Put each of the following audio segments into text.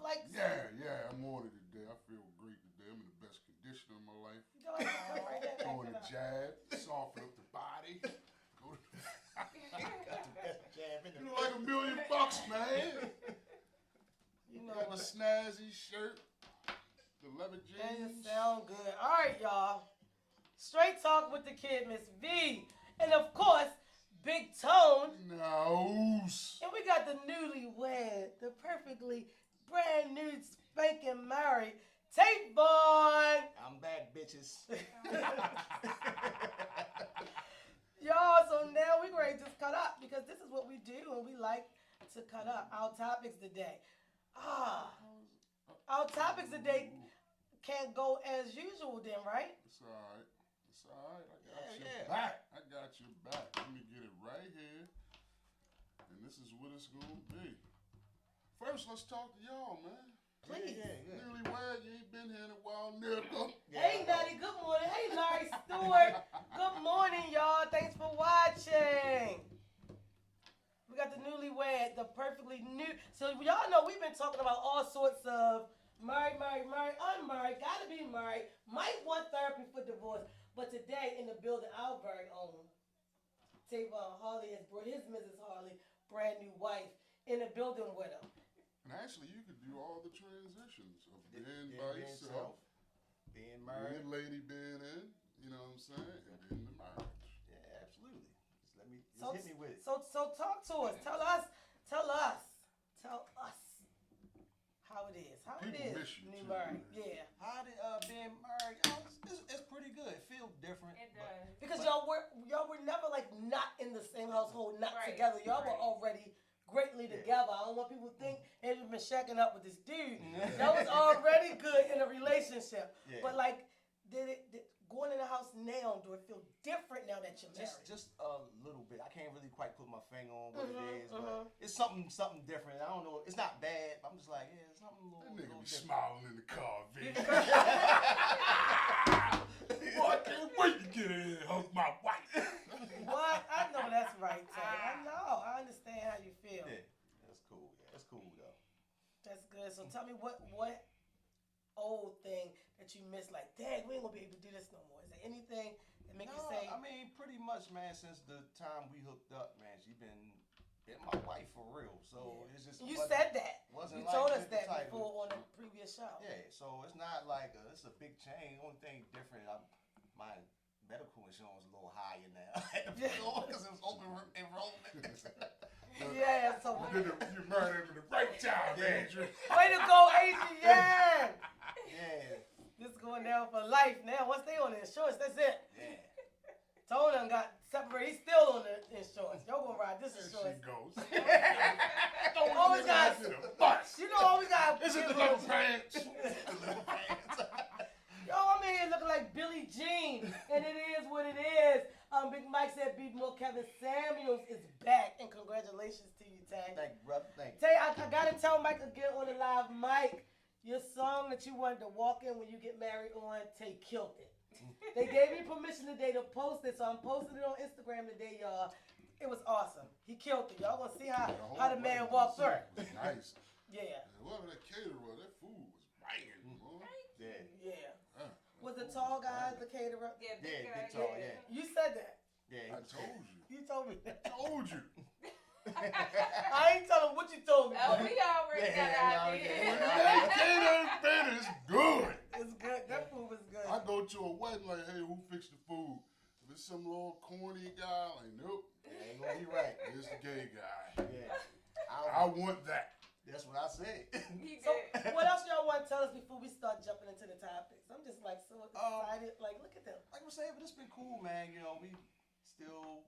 like? Yeah, I'm on it today. I feel great today. I'm in the best condition of my life. Go ahead, come right there, back Going it to up. jab, soften up the body. Go to Got the best jab in the you know, like $1,000,000, man. You know Got the what? snazzy shirt, the leather That jeans. sound good. All right, y'all. Straight talk with the kid, Miss V, and of course, Big Tone. Nose. And we got the newlywed, the perfectly brand new spanking married Tavon. I'm back, bitches. Y'all, so now we're ready to just cut up because this is what we do and we like to cut up. Our topics today. Our topics today can't go as usual then, right? It's all right. It's all right. I got your Yeah. back. I got your back. Let me get it right here. And this is what it's going to be. First, let's talk to y'all, man. Please. Yeah. Newlywed, you ain't been here in a while, nigga. Hey, Daddy, good morning. Hey, Larry Stewart. Good morning, y'all. Thanks for watching. We got the newlywed, the perfectly new. So, y'all know we've been talking about all sorts of married, unmarried, gotta be married, might want therapy for divorce. But today, in the building, our very own Tavon Harley has brought his Mrs. Harley, brand new wife, in the building with him. And actually, you could do all the transitions of being Yeah, by being yourself, being your married. lady being in, you know what I'm saying, and then the marriage. Yeah, absolutely. Just So, hit me with it. so talk to us. Tell us how it is. How People it is. miss you, New too. married. Yeah. How did being married? It's pretty good. It feels different. It but- does. Because But- y'all were never like not in the same household, not Right, together. Y'all were right. already greatly Yeah. together. I don't want people to think Andrew's been shacking up with this dude. That was already good in a relationship. Yeah. But like, going in the house now, do it feel different now that you're married? Just a little bit. I can't really quite put my finger on what Mhm, it is, mhm. but it's something different. I don't know. It's not bad. But I'm just like, yeah, something a That little, nigga little be different. smiling in the car, Vic. Boy, I can't wait to get in and hug my wife. What? I know that's right, Tay. I know. I understand how you feel. Yeah, that's cool. Yeah, that's cool though. That's good. So tell me what old thing that you miss? Like, dang, we ain't gonna be able to do this no more. Is there anything that make you say? I mean, pretty much, man. Since the time we hooked up, man, she been my wife for real. So Yeah. it's just You wasn't- said that. wasn't You like told us the that type before of- on the previous show. Yeah, so it's not like it's a big change. Only thing different, my medical insurance is a little higher now because it was open enrollment. Yeah. So You murdered him at the right time, Yeah. Adrian. way to go, Adrian. Yeah, This going down for life now. Once they on the insurance, that's it. yeah. Tone done got separated. He's still on the insurance. Y'all gonna ride this There she insurance. goes. Always got. To the bus. You know, always got. This is the little pants. The little pants. Yo, I'm in here looking like Billie Jean, and it is what it is. Big Mike said, "Be more." Kevin Samuels is back, and congratulations to you, Tay. Thank you, brother. Thank you. Tay, I gotta tell Mike again on the live mic, your song that you wanted to walk in when you get married on, Tay killed it. They gave me permission today to post it, so I'm posting it on Instagram today, y'all. It was awesome. He killed it. Y'all gonna see how the man walked through it. Was nice. Yeah, Whoever that caterer was, that food was banging. Boy. Yeah, yeah. Uh, Was the tall guy the caterer? Yeah, Yeah, big big guy, tall, yeah. You said that. yeah. I told you. You told me that. Told you. I ain't telling what you told me. Oh, but we already got Yeah, our yeah, idea. When that caterer fed is good. It's good. That food was good. I go to a wedding like, hey, who fixed the food? If it's some little corny guy, like, nope, Yeah, ain't gonna be right. it's the gay guy. Yeah, I want that. that's what I said. He So, did. what else y'all want to tell us before we start jumping into the topics? I'm just like so excited. Like, look at them. Like I'm saying, but it's been cool, man. You know, we still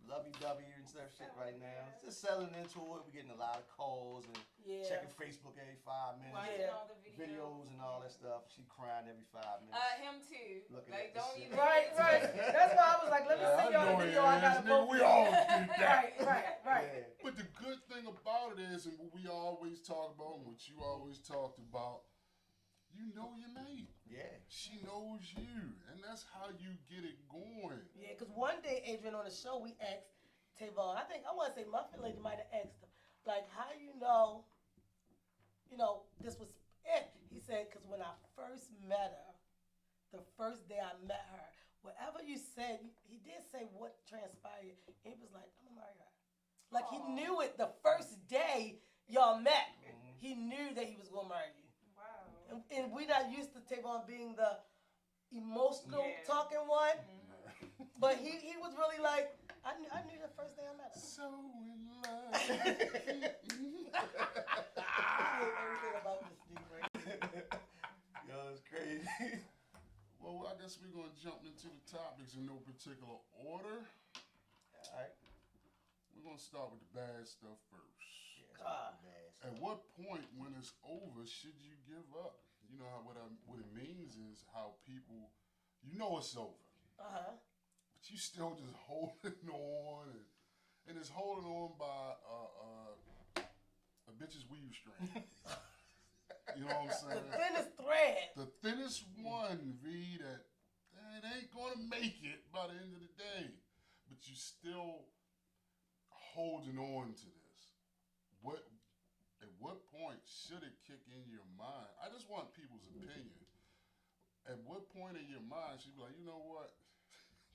lovey-dovey and stuff shit right now. Just settling into it. We're getting a lot of calls and Yeah. checking Facebook every 5 minutes. Watching Yeah. all the Videos and all that stuff. She crying every 5 minutes. Him too. Looking Like, at this don't shit. even. Right. That's why I was like, let me see y'all the video. I got to nigga, we all do that. Right. Yeah. But the good thing about it is, and what we always talk about, and what you always talked about, you know your mate. Yeah. She knows you, and that's how you get it going. Yeah, because one day, Adrian, on the show, we asked Tavon, I want to say Muffin Lady might have asked him, like, how you know, this was it. He said, because when I first met her, the first day I met her, whatever you said, he did say what transpired. And he was like, I'm going to marry her. Like, he knew it the first day y'all met. He knew that he was going to marry you. Wow. And we're not used to Tavon being the emotional Yeah. talking one. But he was really like, I knew the first day I met her. So in love. Everything about this dude, right? Yo, it's crazy. Well, I guess we're gonna jump into the topics in no particular order. All right. We're gonna start with the bad stuff first. Yeah, it's not too bad. At what point, when it's over, should you give up? You know what it means is how people, you know it's over, but you still just holding on, and it's holding on by a bitch's weave string. You know what I'm The saying? thinnest thread. The thinnest one, V, that it ain't gonna make it by the end of the day, but you still holding on to this. At what point should it kick in your mind? I just want people's opinion. At what point in your mind should you be like, you know what,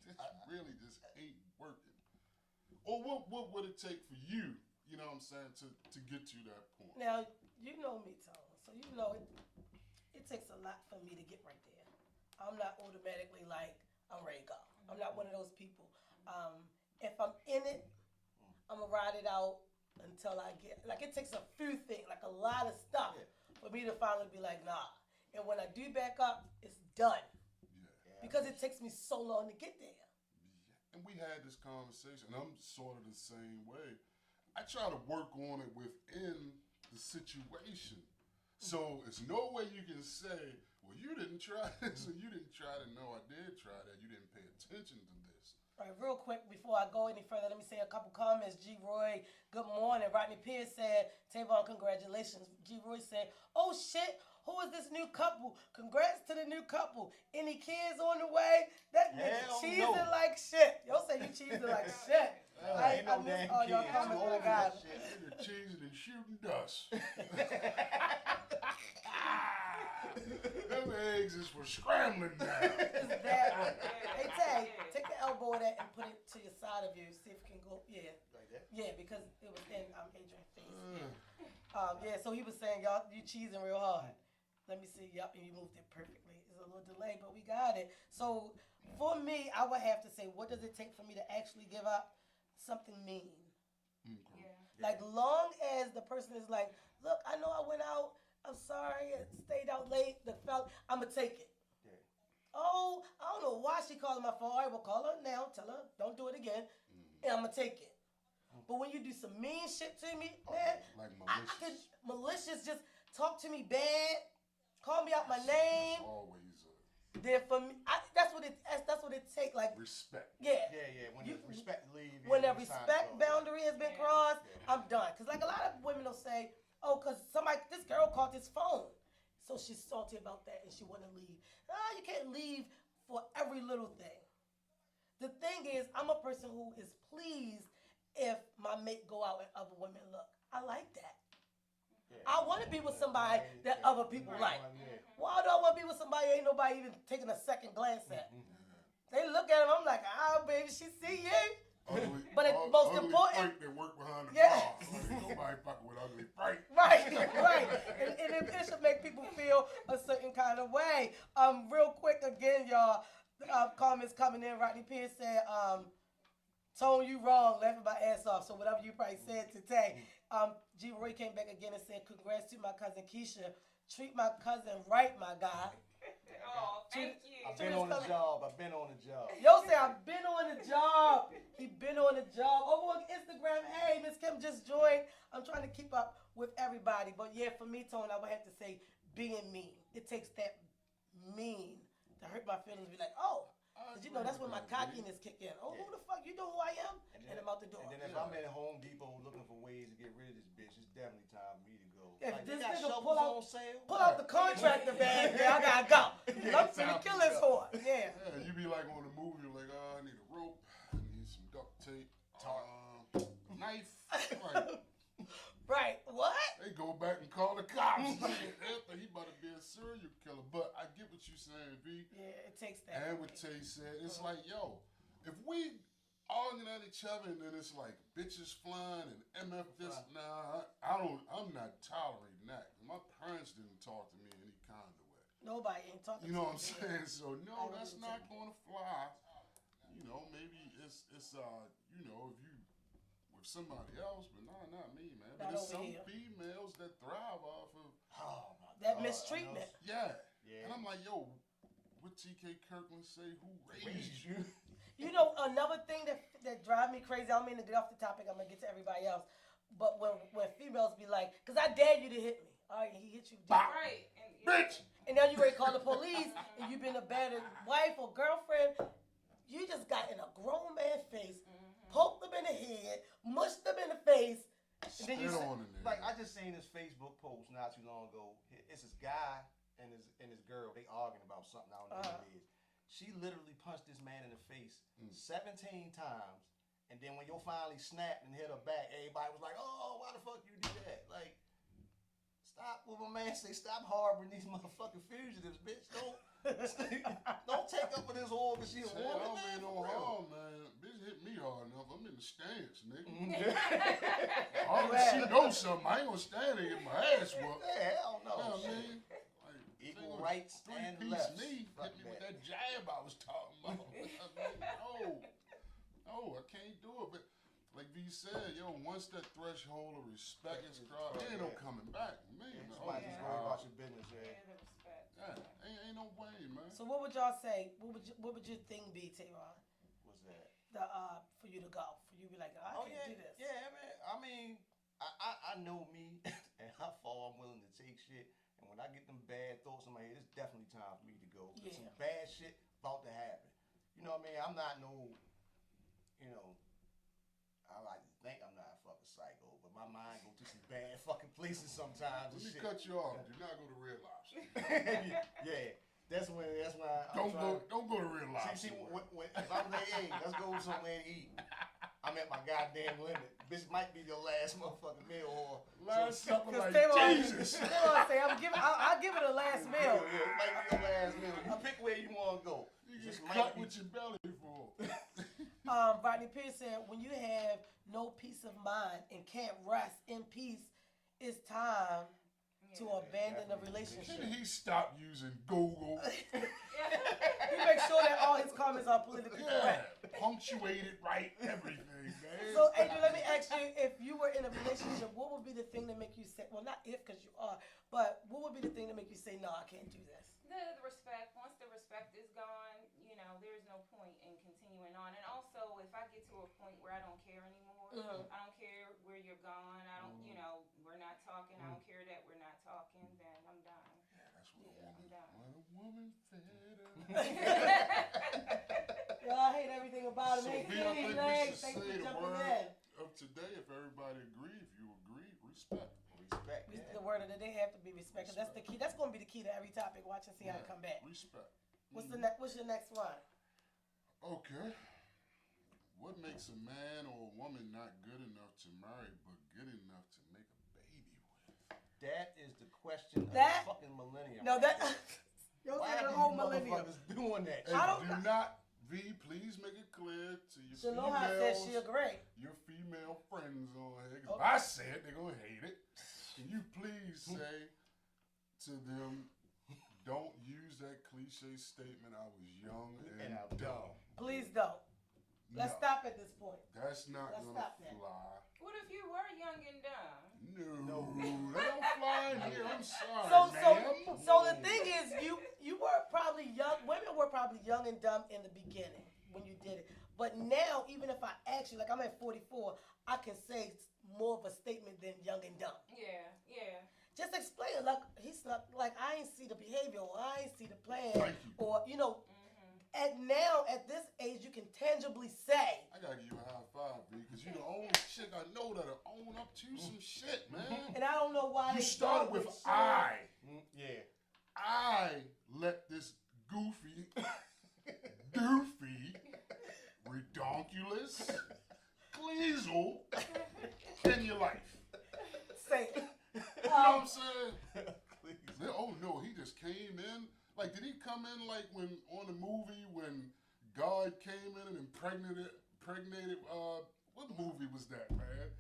this really just ain't working? Or what would it take for you? You know what I'm saying, to get to that point? Now, you know me, Tone, so you know it takes a lot for me to get right there. I'm not automatically like, I'm ready to go. I'm not one of those people. If I'm in it, I'm going to ride it out until I get, like it takes a few things, like a lot of stuff for me to finally be like, nah. And when I do back up, it's done. Yeah. Because it takes me so long to get there. And we had this conversation. I'm sort of the same way. I try to work on it within the situation. So it's no way you can say, well, you didn't try this or you didn't try that. No, I did try that. You didn't pay attention to this. All right, real quick before I go any further, let me say a couple comments. G. Roy, good morning. Rodney Pierce said, Tavon, congratulations. G. Roy said, oh shit, who is this new couple? Congrats to the new couple. Any kids on the way? That nigga Hell cheesing no. like shit. Y'all say you cheesing like shit. Ain't no miss damn all y'all kids. comments. All Oh, God. that shit. Nigga cheesing and shooting dust. Them eggs is for scrambling now. It's that one. Hey, Tay, take the elbow of that and put it to your side of you. See if it can go. Yeah. Like that? Yeah, because it was in Adrian's face. Yeah, so he was saying, y'all, you cheesing real hard. Let me see. Yup, and you moved it perfectly. It's a little delay, but we got it. So for me, I would have to say, what does it take for me to actually give up something mean? Okay. Yeah. Like, long as the person is like, look, I know I went out. I'm sorry. I stayed out late. I'm going to take it. Yeah. Oh, I don't know why she calling my phone. All right, well, call her now. Tell her, don't do it again. And I'm going to take it. But when you do some mean shit to me, man, Like I malicious. could malicious just talk to me bad, call me out my name. Always Then for me, that's what it take. Like, respect. yeah. Yeah. When You- the respect leave. When yeah, that it's time to respect go. boundary has been Yeah. crossed, Yeah. I'm done. Cause like a lot of women will say, oh, cause this girl called this phone, so she's salty about that and she want to leave. You can't leave for every little thing. The thing is, I'm a person who is pleased if my mate go out and other women look. I like that. Yeah. I want to be with somebody that other people like. Yeah. Why do I want to be with somebody ain't nobody even taking a second glance at? They look at him, I'm like, baby, she see you. Ugly, But it's ug- most ugly important- Frank that work behind the Yeah. bar. Ain't nobody fucking with ugly Frank. Right. And it should make people feel a certain kind of way. Real quick again, y'all, comments coming in. Rodney Pierce said, Tone, you wrong, laughing my ass off. So whatever you probably said today. G. Roy came back again and said, congrats to my cousin Keisha. Treat my cousin right, my guy. Oh, thank you. I've been on the job. Yo say I've been on the job. He been on the job. Over on Instagram, hey, Miss Kim just joined. I'm trying to keep up with everybody. But yeah, for me, Tone, I would have to say being mean. It takes that mean to hurt my feelings. Be like, oh, because you know that's when my cockiness kick in. Oh, who the fuck? You know who I am? And I'm out the door. And then if I'm at Home Depot looking for ways to get rid of this bitch, it's definitely time for me to go. If Like, this they got nigga shovels pull out- on sale. Pull out the contractor bag, man. I gotta go. I'm finna kill this whore. Yeah. Yeah, you be like on the movie, you're like, I need a rope, I need some duct tape, knife. Like, Right. What? they go back and call the cops. After he about to be a serial killer. But I get what you're saying, V. Yeah, it takes that. And what Tay said, it's like, yo, if we arguing at each other and then it's like bitches flying and MF this, nah, I'm not tolerating that. My parents didn't talk to me in any kind of way. Nobody ain't talking. You know to what I'm you. saying? So no, I that's agree not with you. going to fly. You know, maybe it's you know, if you with somebody else, but nah, not me, man. But Not there's over some here. females that thrive off of Oh my That God, mistreatment. yeah. Yeah. And I'm like, yo, what TK Kirkland say? Who raised you? You know, another thing that drive me crazy. I don't mean to get off the topic. I'm gonna get to everybody else. But when females be like, "Cause I dare you to hit me," all right, he hit you, Bop. Right. And, Bitch! and now you ready to call the police, and you've been a bad wife or girlfriend. You just got in a grown man's face, poked him in the head, mushed him in the face, and then you Spit say, on it, Like I just seen this Facebook post not too long ago. It's this guy and his girl. They arguing about something. I don't know what it is. She literally punched this man in the face 17 times, and then when you finally snapped and hit her back, everybody was like, "Oh, why the fuck you do that?" Like, stop. What my man say? Stop harboring these motherfucking fugitives, bitch. Don't take up for this whore because she a Say, I woman. don't Man, mean no for real. harm, man. Bitch hit me hard enough. I'm in the stance, nigga. Yeah, All right, she knows something. I ain't gonna stand there and get my ass whooped. hell no. You know what I shit. mean? Like, Equal they rights gonna and three-piece lefts. me, Fuck hit me with that. that jab I was talking about. No, I can't do it. But like V said, yo, once that threshold of respect is crossed, there ain't no coming back. Man, Yeah, no. somebody just worry about your business, yeah, yeah. the respect. Yeah, ain't no way, man. So what would y'all say? What would your thing be, Tayron? What's that? For you to go, for you to be like, I Oh can't yeah, do this. yeah, man. I mean, I know me and how far I'm willing to take shit. And when I get them bad thoughts in my head, it's definitely time for me to go. 'Cause some Yeah. bad shit about to happen. You know what I mean? I'm not no, you know, I like to think I'm not a fucking psycho, but my mind go to some bad fucking places sometimes. Let And me shit. cut you off. Do not go to Red Lobster. Yeah, that's when I'm Don't trying. go to Red Lobster. See, when if I'm like, hey, let's go somewhere to eat. I'm at my goddamn limit. This might be your last motherfucking meal or Last supper, Because like Jesus. Tayron say, I'll give it a last meal. Yeah, it might be your last meal. You pick where you want to go. You This get might cut be- with your belly for. Rodney Pierce said, when you have no peace of mind and can't rest in peace, it's time to abandon the relationship. Should he stop using Google? He makes sure that all his comments are politically correct. Punctuated right, everything, man. So, Adrian, let me ask you, if you were in a relationship, what would be the thing that make you say, well, not if, because you are, but what would be the thing that make you say, no, I can't do this? The respect. Once the respect is gone, you know, there's no point in continuing on. And also, if I get to a point where I don't care anymore, I don't care where you're gone. I don't, you know, we're not talking. I don't care that we're not talking. Then I'm done. That's what Yeah, I'm done. When a woman fed up. Y'all hate everything about him. So, Hey, B, I think we Legs, should thanks for say the jumping word in. of today. If everybody agree, if you agree, respect. Respect. The word of the day have to be respect. 'Cause that's the key. That's going to be the key to every topic. Watch and see how it come back. Respect. What's your next one? Okay. What makes a man or a woman not good enough to marry, but good enough to make a baby with? That is the question of That- the fucking millennium. No, that. You're Why saying the are whole these millennium. motherfuckers doing that? Hey, I don't- do not, V, please make it clear to your Shaloha said females, she agree. your female friends on here. 'Cause Oh. if I say it, they're going to hate it. Can you please say to them, don't use that cliche statement, I was young and I'm dumb. Please don't. Let's No, stop at this point. That's not Let's going to stop that. fly. What if you were young and dumb? No, they don't fly in here. I'm sorry, So ma'am. the thing is, you were probably young. Women were probably young and dumb in the beginning when you did it. But now, even if I ask you, like I'm at 44, I can say more of a statement than young and dumb. Yeah, yeah. Just explain it. Like he's not like I ain't see the behavior, or I ain't see the plan, Thank you. or at this age, you can tangibly say. I gotta give you a high five, B, because you the only chick I know that'll own up to some shit, man. And I don't know why You they started don't with shit. I. Yeah. I let this goofy, doofy, redonkulous, Cleasel in your life. Say it. what I'm saying? Please. Oh no, he just came in. Like, did he come in like when on the movie when God came in and impregnated? What movie was that, man?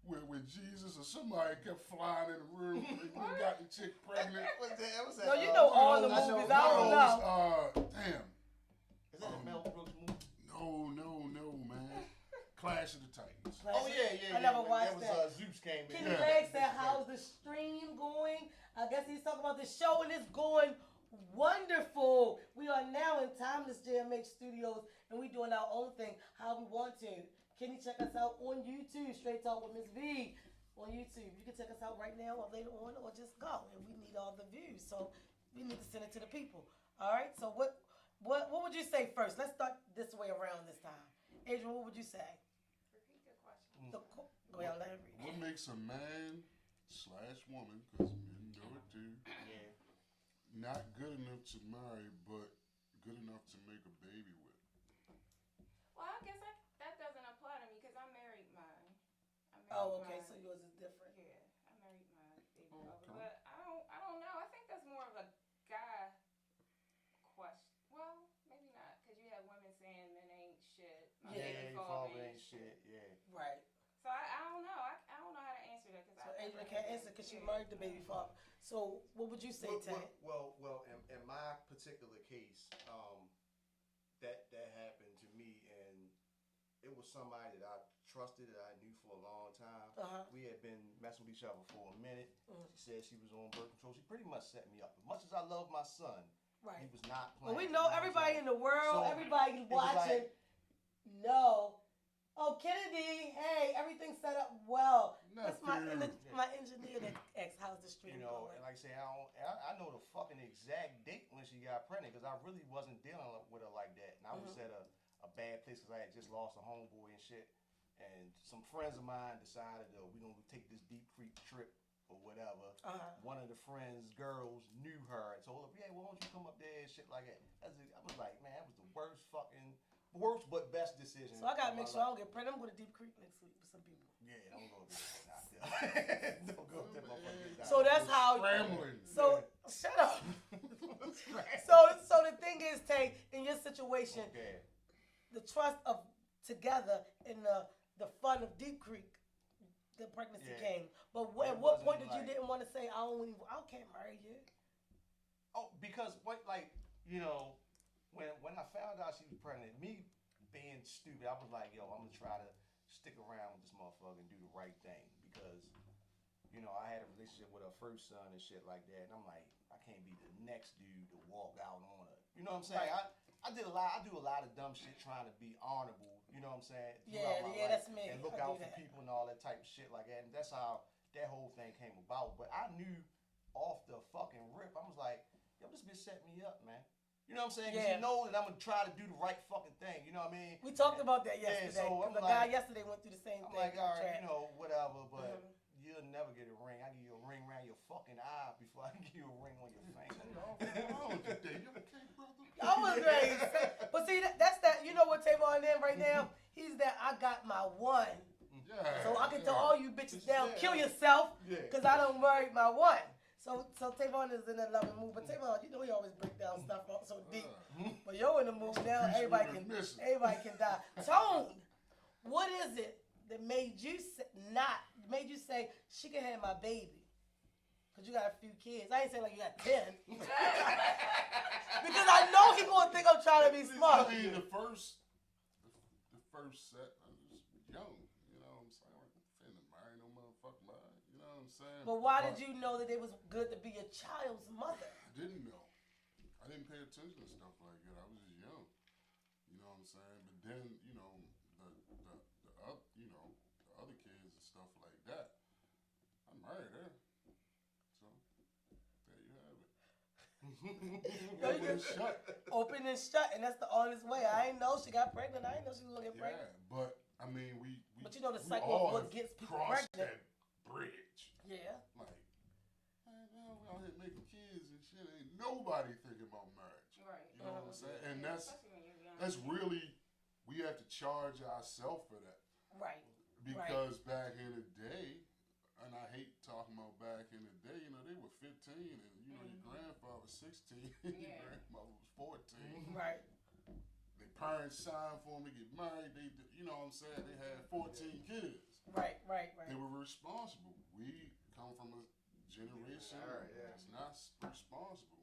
Where Jesus or somebody kept flying in the room and got the chick pregnant. No, you know all the movies. I don't know. Damn. Is that a Mel Brooks movie? No, man. Clash of the Titans. Oh yeah. I never watched that. Zeus came in. Kenny Legg said, "How's the stream going?" I guess he's talking about the show, and it's going wonderful. We are now in Timeless JMH Studios, and we doing our own thing how we want to. Can you check us out on YouTube? Straight Talk with Miss V on YouTube. You can check us out right now or later on, or just go. And we need all the views, so we need to send it to the people. All right. So what would you say first? Let's start this way around this time. Adrian, what would you say? Repeat the question. Go ahead, let him read. What makes a man/woman, because men do it too, not good enough to marry, but good enough to make a baby with? Well, I guess that doesn't apply to me because I married mine. Oh, okay. So yours is different. Yeah, I married my baby Oh, father, okay. but I don't know. I think that's more of a guy question. Well, maybe not, because you have women saying men ain't shit. My baby father ain't shit. Yeah. Right. So I don't know. I don't know how to answer that because So Adrian can't answer because she married the baby father. So what would you say, Tank? Well, in my particular case, that happened to me, and it was somebody that I trusted, that I knew for a long time. We had been messing with each other for a minute. She said she was on birth control. She pretty much set me up. As much as I love my son, Right. he was not Well, playing. we know everybody in the world, So, everybody watching. No. Oh, Kennedy, hey, everything's set up well. That's my engineer that asks, how's the stream going? And like I say, I know the fucking exact date when she got pregnant because I really wasn't dealing with her like that. And I was at a bad place because I had just lost a homeboy and shit. And some friends of mine decided, we're going to take this Deep Creek trip or whatever. One of the friends' girls knew her and told her, yeah, why don't you come up there and shit like that. I was like, man, that was the worst but best decision. So I got to make sure I don't get pregnant. I'm going to Deep Creek next week with some people. Yeah, don't go there. Don't go there. So that's how. Scrambling. So shut up. So the thing is, Tay, in your situation, the trust of together and the fun of Deep Creek, the pregnancy came. But at what point did you didn't want to say I can't marry you? Oh, because when I found out she was pregnant, me being stupid, I was like, yo, I'm gonna try to stick around with this motherfucker and do the right thing because, I had a relationship with her first son and shit like that, and I'm like, I can't be the next dude to walk out on her. You know what I'm saying? Right. I do a lot of dumb shit trying to be honorable. You know what I'm saying? Yeah, that's me. And look out for people and all that type of shit like that, and that's how that whole thing came about. But I knew off the fucking rip, I was like, yo, this bitch set me up, man. You know what I'm saying? Because you know that I'm going to try to do the right fucking thing. You know what I mean? We talked about that yesterday. Yeah, so the guy yesterday went through the same thing. I'm like, all right, whatever, but you'll never get a ring. I give you a ring around your fucking eye before I give you a ring on your finger. I was raised. But see, that's that. You know what Tavon is right now? He's that I got my one. Yeah, So I can tell all you bitches down, kill yourself, because I don't marry my one. So Tavon is in a loving mood, but Tavon, he always break down stuff so deep. But you're in the mood now. Everybody can die. Tone, what is it that made you say she can have my baby? Cause you got a few kids. I ain't saying like you got 10. Because I know he gonna think I'm trying to be smart. I mean, the first set, I was young. You know what I'm saying? I wasn't marry no motherfucking body. You know what I'm saying? But why did you know that it was good to be a child's mother? I didn't know. I didn't pay attention to stuff like that. I was just young. You know what I'm saying? But then, the other kids and stuff like that, I married her. So there you have it. Open and shut, and that's the honest way. I ain't know she got pregnant. I ain't know she was gonna get pregnant. Yeah, but I mean, But you know the cycle of what gets people crossed pregnant. that bridge. Yeah. Like, man, we out here making kids and shit. Ain't nobody thinking about marriage. Right. You know what I'm saying? And Especially when you're young. that's really, we have to charge ourselves for that. Right. Because back in the day, and I hate talking about back in the day, 16, and you know your grandfather 16, your Yeah. grandmother was 14. Right. Their parents signed for them to get married. They, you know what I'm saying? They had 14 kids. Right. They were responsible. We come from a generation that's not responsible.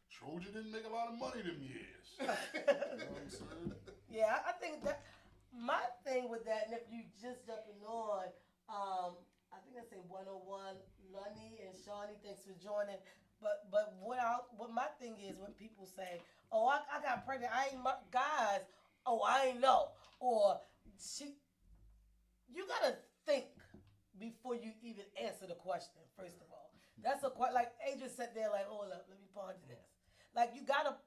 Trojan didn't make a lot of money them years. You know what I'm saying? Yeah, I think that my thing with that, and if you just jumping on, I think I say 101, Lunny and Shawnee, thanks for joining. But what my thing is when people say, "Oh, I got pregnant," guys. "Oh, I ain't know," or you gotta think before you even answer the question. First of all, that's a question. Like Adrian sat there, like, "Hold up, let me ponder this." Like you gotta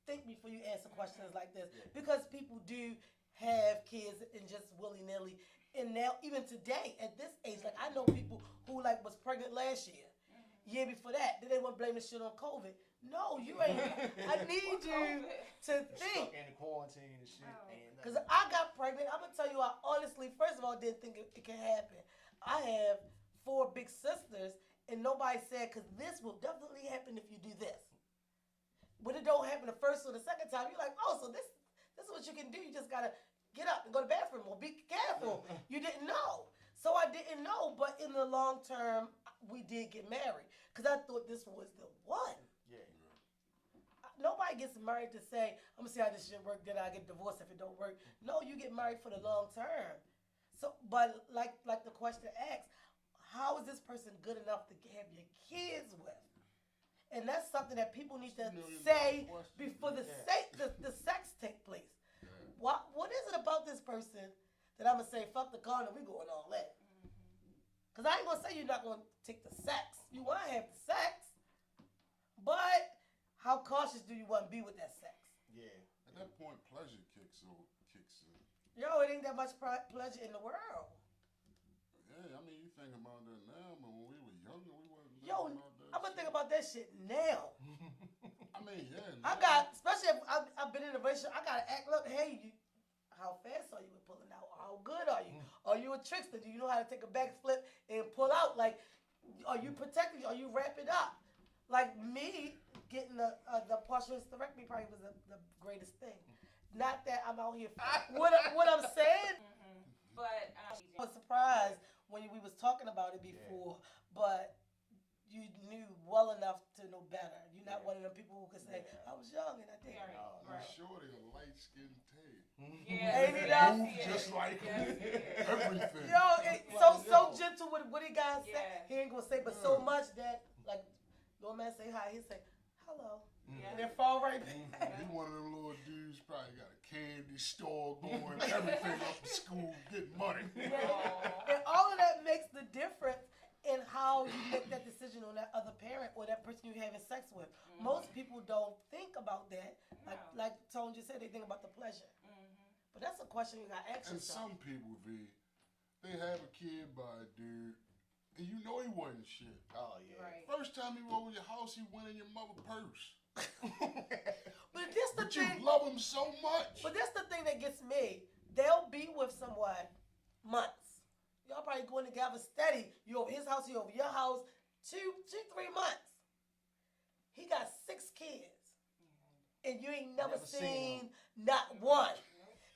think before you answer questions like this, because people do have kids and just willy nilly. And now, even today, at this age, like I know people who like was pregnant last year before that. Then they want to blame the shit on COVID. No, you ain't. I need you to think. Stuck in the quarantine and shit. Because I got pregnant. I'm gonna tell you, I honestly, first of all, didn't think it can happen. I have 4 big sisters, and nobody said, because this will definitely happen if you do this. When it don't happen the first or the second time, you're like, oh, so this is what you can do. You just gotta get up and go to the bathroom or be careful. You didn't know. So I didn't know, but in the long term, we did get married because I thought this was the one. Yeah. Nobody gets married to say, I'm gonna see how this shit work, then I get divorced if it don't work. No, you get married for the long term. So, but like the question asks, how is this person good enough to have your kids with? And that's something that people need to say before the sex take place. What is it about this person that I'm gonna say, fuck the condom, we going all in? Because I ain't gonna say you're not gonna take the sex. You wanna have the sex, but how cautious do you want to be with that sex? Yeah. At that point, pleasure kicks in. Yo, it ain't that much pleasure in the world. Yeah, I mean, you think about that now, but when we were younger, we wasn't thinking Yo, about that. I'm gonna think about that shit now. I mean, yeah. I got, especially if I've been in a relationship, I gotta act, look, hey, how fast are you with pulling out? How good are you? Are you a trickster? Do you know how to take a backflip and pull out? Like, are you protected? Are you wrapping up? Like me getting the partial hysterectomy probably was the greatest thing. Not that I'm out here. What I'm saying. But I was surprised when we was talking about it before, but you knew well enough to know better. You're not one of them people who could say, I was young and I did. I'm sure they're a light-skinned Ted. Yeah, ain't he that? Move just like everything. Yo, so gentle with what he got to say. Yeah. He ain't gonna say, but so much that like, no man say hi, he say hello, and then fall right back. He one of them little dudes probably got a candy store going, everything up to school, getting money. And all of that makes the difference in how you make that decision on that other parent or that person you're having sex with. Most people don't think about that. Like Tone just said, they think about the pleasure. But that's a question you got to ask And yourself. some people, they have a kid by a dude, and you know he wasn't shit. Oh, yeah. Right. First time he went over your house, he went in your mother's purse. But this the But thing. you love him so much. But that's the thing that gets me. They'll be with someone months. Y'all probably going together steady. You over his house, he over your house. 3 months. He got 6 kids. And you ain't never seen not one.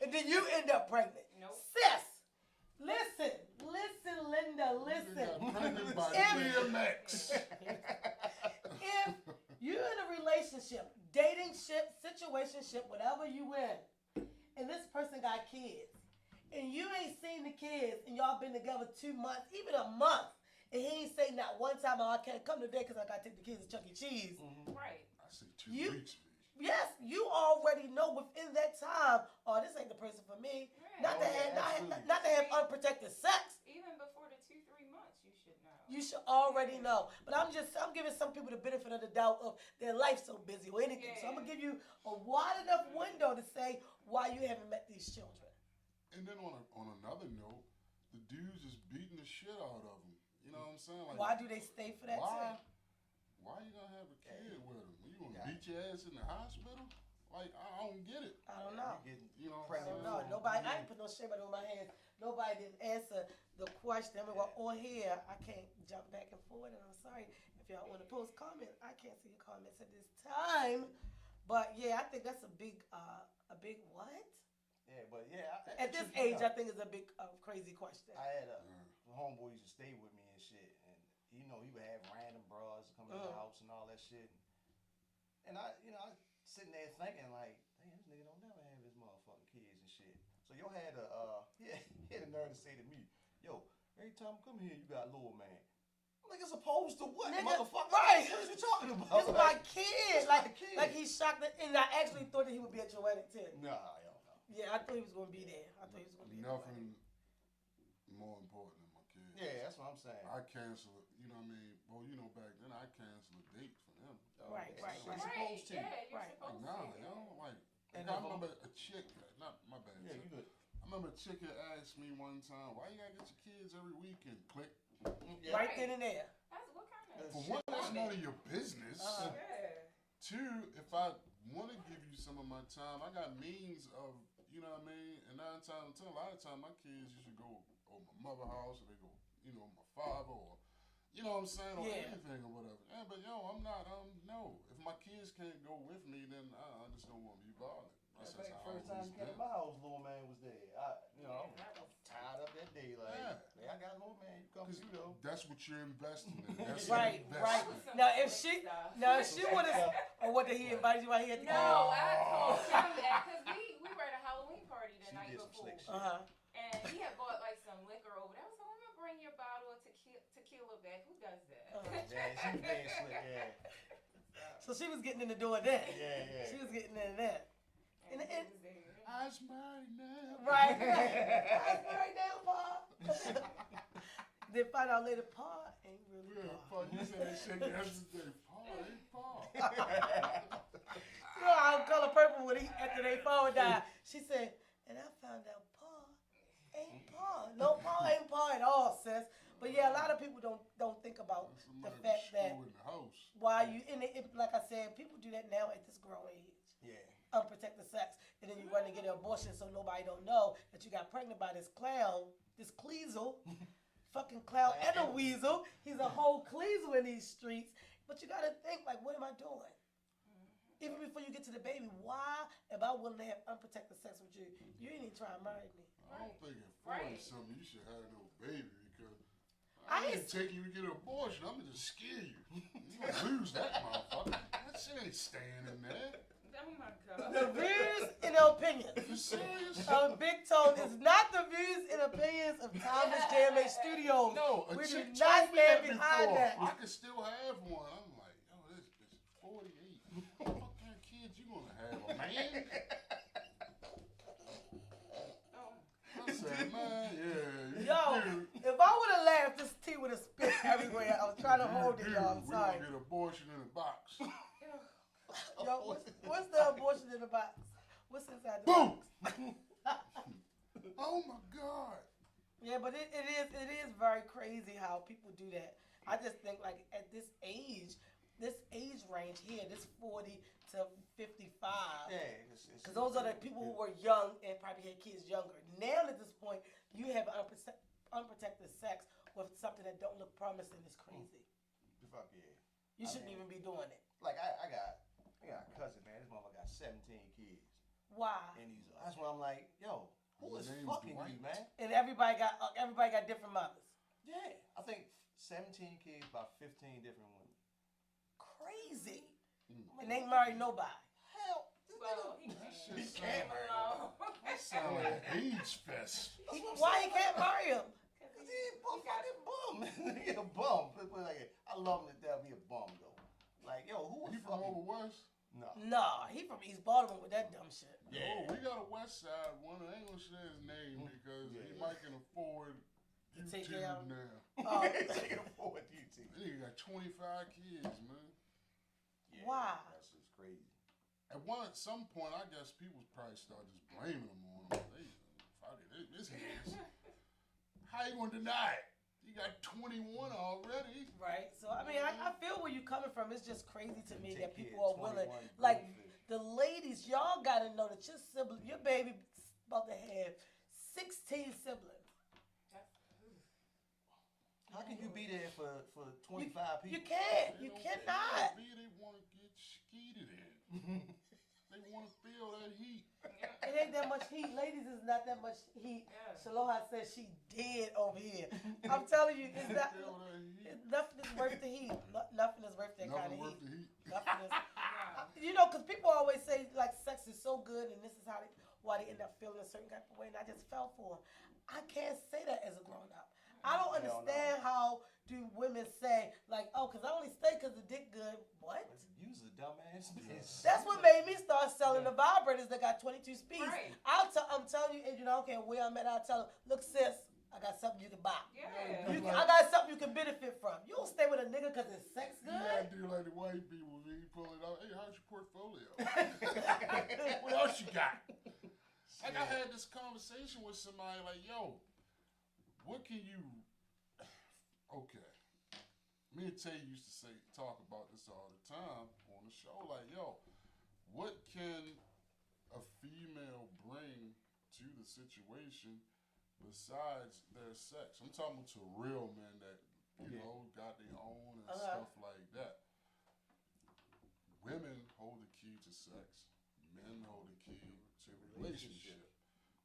And then you end up pregnant. Nope. Sis, listen, Linda, listen. Got pregnant by If- DMX. If you're in a relationship, dating ship, situationship, whatever you in, and this person got kids, and you ain't seen the kids, and y'all been together 2 months, even a month, and he ain't say not one time, oh, I can't come today because I got to take the kids to Chuck E. Cheese. Right. I say 2 weeks, bitch. Yes, you already know within that time, oh, this ain't the person for me. Right. Not to have unprotected sex. Even before the 2-3 months, you should know. You should already know. But I'm giving some people the benefit of the doubt of their life so busy or anything. So I'm gonna give you a wide enough window to say why you haven't met these children. And then on another note, the dudes is beating the shit out of them. You know what I'm saying? Like, Why do they stay for that too? Why you gonna have a kid with him? You gonna beat your ass in the hospital? Like, I don't get it. I don't know. Getting, You know, I don't know. Nobody. I ain't put no shame on my hands. nobody didn't answer the question. I mean, well, on here, I can't jump back and forth, and I'm sorry if y'all want to post comments. I can't see your comments at this time. But yeah, I think that's a big what? Yeah, but yeah. At this age, I think it's a big crazy question. I had a homeboy used to stay with me and shit, and he would have random bras come in the house and all that shit. And I sitting there thinking like, damn, this nigga don't never have his motherfucking kids and shit. So yo had he had a nerve to say to me, yo, every time I come here, you got little man. I'm like, as opposed to what, Nigga, motherfucker? right. What are you talking about? This is my kid. my kid. Like he shocked it, and I actually thought that he would be at your wedding too. Nah, yo, no. Yeah, I thought he was gonna be there. I thought he was gonna be there. Nothing more important than my kids. Yeah, that's what I'm saying. I cancel it. You know what I mean? Well, back then I canceled a date for them. Right. You're supposed to. Yeah, you're Right. supposed Nah, to. like, And I if I'm- remember a chick. Not my bad. Yeah, chick. you good. I remember a chick had asked me one time, "Why you gotta get your kids every weekend?" Click. Yeah. Right then and there. That's what kind of. For one, that's none of your business. Yeah. Two, if I want to give you some of my time, I got means of, you know what I mean? And 9 times out of 10, a lot of times my kids usually go over my mother's house, or they go, my father, or, you know what I'm saying, or anything or whatever. Yeah, but I'm not, no. If my kids can't go with me, then I just don't want to be bothered. That's just how First time you came to my house, little man was there. I was tied up that day. Like, hey, I got little man. You come through though. That's what you're investing in. That's Right, an right. investment. Now if she would have, or what did he invite you out here? No, I told him that because we were at a Halloween party the She night did some before, slick shit. and he had bought like some liquor over there. I was like, I'm gonna bring your bottle of tequila back. Who does that? Yeah, she was being slick. Yeah. So she was getting in the door then. Yeah. She was getting in there. And- he was there. I was married now. Right. That's right now, Pa. Then find out later, Pa ain't really Yeah, Pa. Paul, you said that shit yesterday. Paul, ain't Paul. You know how Color Purple when after they phone died, she said, and I found out Pa ain't Pa. No, Pa ain't Pa at all, sis. But yeah, a lot of people don't think about the fact that in the house. why you like I said, people do that now at this grown age. Yeah. Unprotected sex, and then you run and get an abortion so nobody don't know that you got pregnant by this clown, this Cleasel, fucking clown and a weasel. He's a whole Cleasel in these streets. But you gotta think, like, what am I doing? Even before you get to the baby, why am I willing to have unprotected sex with you? You ain't even trying to marry me. I don't think at 40 Right. something you should have no baby because I I ain't- ain't take you to get an abortion. I'm gonna just scare you. You gonna lose that motherfucker. That shit ain't staying in there. Oh my God. The views and the opinions You serious? of Big Tone is not the views and opinions of Thomas JMA Studios. No, a We do chick not told me stand that behind before. that. I could still have one. I'm like, this bitch is 48. What kind of kids you gonna have, a man? I said, man, yeah. Yo, if I would have laughed, this tea would have spit everywhere. I was trying to hold it, y'all. I'm We're sorry. gonna get abortion in a box. Yo, what's the abortion in the box? What's inside the Boom! box? Oh my God. Yeah, but it is very crazy how people do that. I just think like at this age range here, this 40 to 55. Yeah. Because those are the people who were young and probably had kids younger. Now at this point, you have unprotected sex with something that don't look promising. Is crazy. Fuck yeah. You shouldn't even be doing it. Like I got a cousin, man. This motherfucker got 17 kids, Why? and that's why I'm like, yo, who His is name's fucking Dwight. you, man? And everybody got different mothers. Yeah, I think 17 kids by 15 different women. Crazy. And they married nobody. Hell, Well, he That can't. shit Leave him alone. sound like an AIDS fest. Why he can't marry him? Cause he a fucking bum. He a bum. Put it like that. I love him to death. He a bum though. Like, yo, who You was from fucking? over west? No. Nah, he from East Baltimore with that dumb shit. Oh, we got a west side one. I ain't gonna say his name because he might can afford To take YouTube care of- now. Oh, Taking a forward YouTube. That nigga got 25 kids, man. Yeah, Why? That's just crazy. At some point, I guess people probably start just blaming him on him. Fuck it, this is. How you gonna deny it? You got 21 already. right. So I mean, I feel where you coming from. It's just crazy to me that Take people care are of willing. 21 Like goldfish. the ladies, y'all gotta know that your baby about to have 16 siblings. How can you be there for 25 people? You can't. They You don't cannot. care. They want to get skeeted in. They want to feel that heat. It ain't that much heat. Ladies, is not that much heat. Yeah. Shaloha says she dead over here. I'm telling you, it's not. Feel that heat. Nothing is worth the heat. Nothing is worth that kind Nothing of worth heat. the heat. Nothing is. Yeah. You know, because people always say like sex is so good, and this is why they end up feeling a certain type of way. And I just fell for them. I can't say that as a grown up. I don't Hell no. understand how do women say like, oh, because I only stay because the dick good. What? You's a dumbass bitch. That's what made me start selling the vibrators that got 22 speeds. Right. I'm telling you, and you know, I don't care where I'm at. I'll tell them, look, sis, I got something you can buy. Yeah. I got something you can benefit from. You don't stay with a nigga because his sex You gotta good. do like the white people. When you pull it out, hey, how's your portfolio? What else you got? Like I had this conversation with somebody like, yo, what can you? Okay, me and Tay used to talk about this all the time on the show. Like, yo, what can a female bring to the situation besides their sex? I'm talking to real men that know got their own and stuff like that. Women hold the key to sex. Men hold the key to relationship.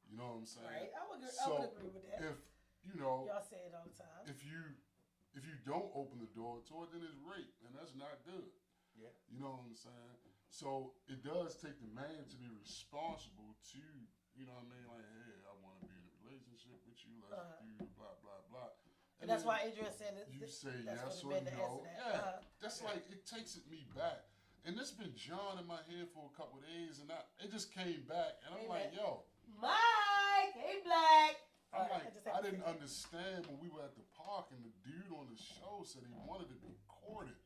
You know what I'm saying? Right. I would agree with that. If you know, Y'all say it all the time. if you don't open the door to it, then it's rape, and that's not good. Yeah. You know what I'm saying? So it does take the man to be responsible to, you know what I mean? Like, hey, I want to be in a relationship with you. Let's do blah blah blah. And that's then why Adrian said that. you say that's yes what or it been to no. answer that. Yeah, that's like it takes me back. And this been John in my head for a couple of days, and it just came back, and I'm like, yo. Mike, hey Black. I'm Alright, like, I didn't understand when we were at the park and the dude on the show said he wanted to be courted.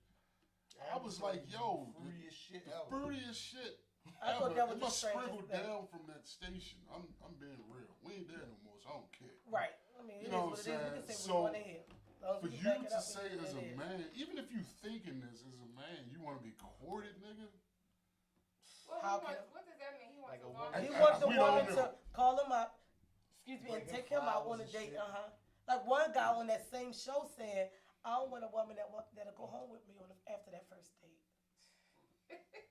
I was like, yo, fruitiest shit the ever. fruitiest shit I ever. thought that was It the must strangest sprinkle thing. down from that station. I'm being real. We ain't there no more, so I don't care. Right. I mean, it You know is what what it is. We can I'm say saying? what we want to hear. As long as For we you back it to up, we say know as what a it is. man, even if you thinking this as a man, you want to be courted, nigga. Well, How what can- does that mean? He wants Like a a woman. woman- He wants the We don't woman to know. call him up, excuse me, and Bring him take him out on a flowers and date. shit. Like one guy on that same show said, I don't want a woman that'll go home with me after that first date.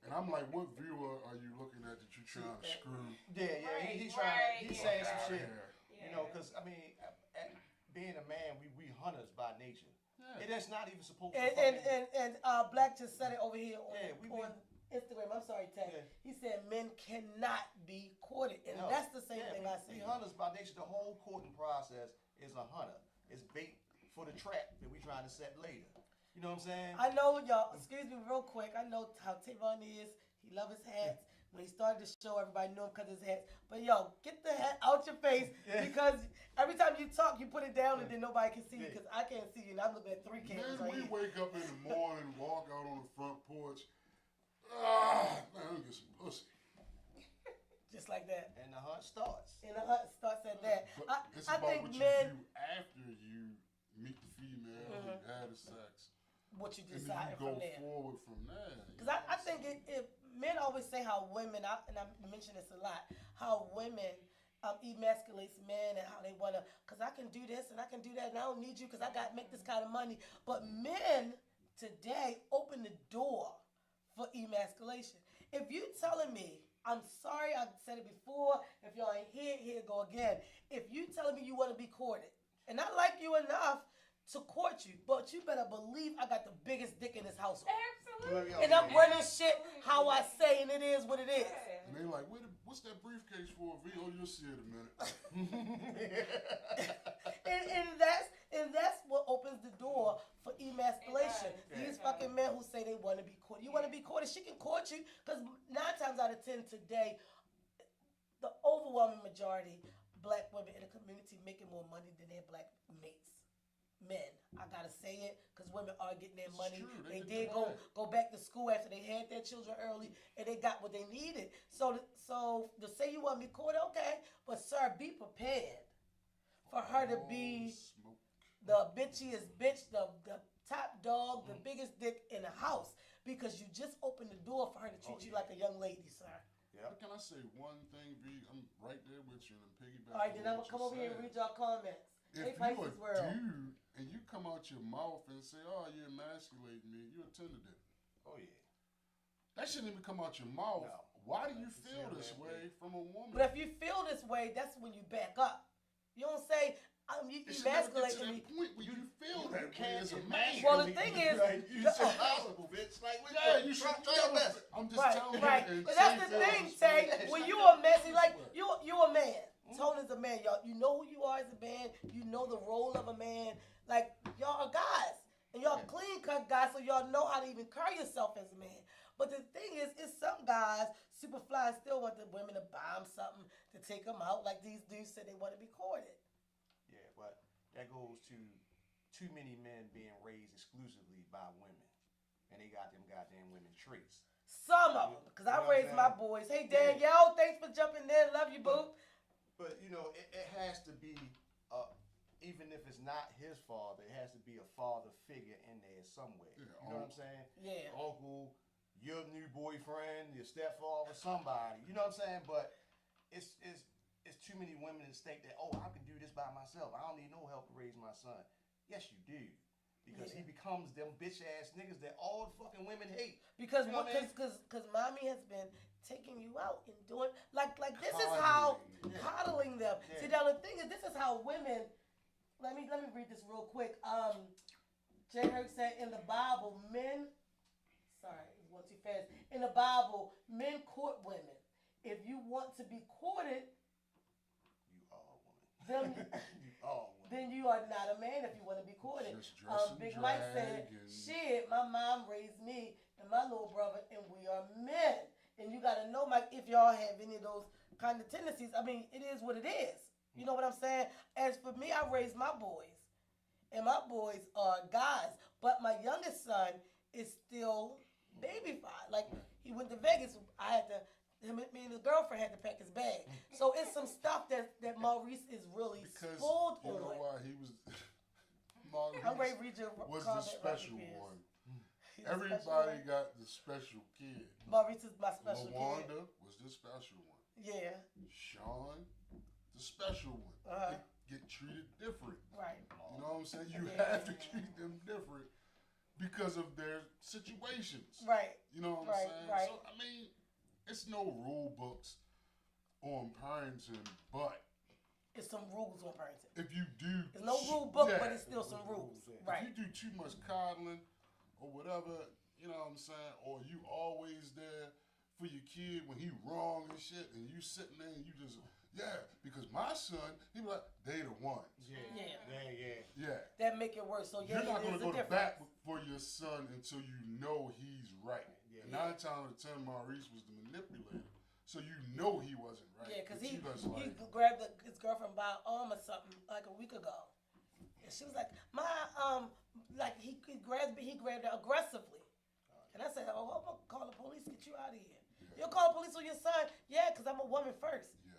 And I'm like, what viewer are you looking at that you trying to screw? Yeah, Right, he's trying. right, He's yeah. saying some out shit. here? You know, because I mean, being a man, we hunters by nature. Yeah. It is not even supposed to. And Black just said it over here on, Yeah, on Instagram. I'm sorry, Ted. Yeah. He said men cannot be courted, and No. that's the same thing I We say. hunters by nature. The whole courting process is a hunter. It's bait for the trap that we trying to set later. You know what I'm saying? I know y'all. Excuse me, real quick. I know how Tavon is. He love his hats. When he started the show, everybody knew him because of his hats. But yo, get the hat out your face Yeah. because every time you talk, you put it down and then nobody can see you because I can't see you and I'm looking at 3 cameras Then right we here. wake up in the morning, walk out on the front porch. Man, let me get some pussy. Just like that. And the hunt starts. And the hunt starts at that. But it's I about think what you men, do after you meet the female, you have the sex, what you and then decide you go from there. forward from there. Because I think if men always say how women, and I mention this a lot, how women emasculates men and how they want to, because I can do this and I can do that and I don't need you because I got to make this kind of money. But men today open the door for emasculation. If you telling me, I'm sorry, I've said it before, if y'all ain't here it go again. If you telling me you want to be courted, and I like you enough to court you, but you better believe I got the biggest dick in this household. Absolutely. And I'm running shit how I say, and it is what it is. Yeah. And they like, what's that briefcase for? V? Oh, you'll see it in a minute. and that's what opens the door for emasculation. It does. These It fucking does. men who say they want to be courted. You want to be courted? She can court you because 9 times out of 10 today, the overwhelming majority black women in the community making more money than their black mates. Men, I gotta say it, because women are getting their It's money. true, They they did get their go back to school after they had their children early, and they got what they needed. So to say you want to be courted, okay, but sir, be prepared for her to be Smoke. the bitchiest bitch, the top dog, the biggest dick in the house, because you just opened the door for her to treat you like a young lady, sir. But can I say one thing, V? I'm right there with you, and I'm piggybacking. All right, then I'm gonna come over here and read y'all comments. Hey, If you a Pisces World. dude and you come out your mouth and say, "Oh, you emasculate me," you're a tender dick. Oh yeah. That shouldn't even come out your mouth. No. Why do you It's feel in this that way from a woman? But if you feel this way, that's when you back up. You don't say, you it should never get to emasculating me. that point where you feel You that way can't as a emasculate man. Well, the thing is, like, you the- so possible, bitch. Like, Yeah, you should try your never. best. I'm just Right, telling right. you. and But that's the Tay thing, feels Tay. this way. When you a messy, like This way. you a man. Tony's a man, y'all. You know who you are as a man. You know the role of a man. Like y'all are guys, and y'all clean cut guys, so y'all know how to even carry yourself as a man. But the thing is some guys super fly and still want the women to buy them something to take them out. Like these dudes said they want to be courted. Yeah, but that goes to too many men being raised exclusively by women, and they got them goddamn women traits. Some of them, because I You know what raised I'm my saying? boys. Hey Danielle, thanks for jumping in. Love you, boo. But you know, it has to be, even if it's not his father, it has to be a father figure in there somewhere. Yeah, You know what I'm saying? Yeah. Uncle, your new boyfriend, your stepfather, somebody. You know what I'm saying? But it's too many women that think that, oh, I can do this by myself. I don't need no help to raise my son. Yes, you do. Because he becomes them bitch ass niggas that all the fucking women hate. Because You know what I mean? because mommy has been taking you out and doing like this is how coddling them. Yeah. See, now the thing is, this is how women. Let me read this real quick. Jay Herc said in the Bible, men. Sorry, it went too fast. In the Bible, men court women. If you want to be courted, You are a woman. then You are a woman. then you are not a man if you want to be courted. Just dress and Big Mike said, drag and- shit, my mom raised me and my little brother, and we are men. And you got to know, Mike, if y'all have any of those kind of tendencies. I mean, it is what it is. You know what I'm saying? As for me, I raised my boys. And my boys are guys. But my youngest son is still baby-fied. Like, he went to Vegas. Me and his girlfriend had to pack his bag. So it's some stuff that Maurice is really Because spoiled you know on. why he was. Maurice I'm ready to read your was comment. the special Rodney Pierce. one. He's the Everybody special one. got the special kid. Maurice is my special LaWanda was the special one. kid. Yeah, Sean, the special one. Uh-huh. They get treated different. right. You know what I'm saying? You Yeah. have to treat them different because of their situations. Right. You know what I'm Right, saying? right. So I mean, it's no rule books on parenting, but It's some rules on parenting. if you do, There's no rule book, yeah, but it's still some rules. Right. If you do too much coddling or whatever, you know what I'm saying, or you always there for your kid when he wrong and shit, and you sitting there and you just because my son, he be like, they the ones. Yeah. That make it worse. So yeah, You're not it gonna is go a to difference. bat for your son until you know he's right. Yeah. And 9 times out of 10, Maurice was the manipulator, so you know he wasn't right. Yeah, because But he you just like, grabbed his girlfriend by her arm or something like a week ago, and she was like, like he grabbed her aggressively, and I said, oh, I'm gonna call the police, get you out of here. You'll call the police on your son? Yeah, because I'm a woman first. yeah.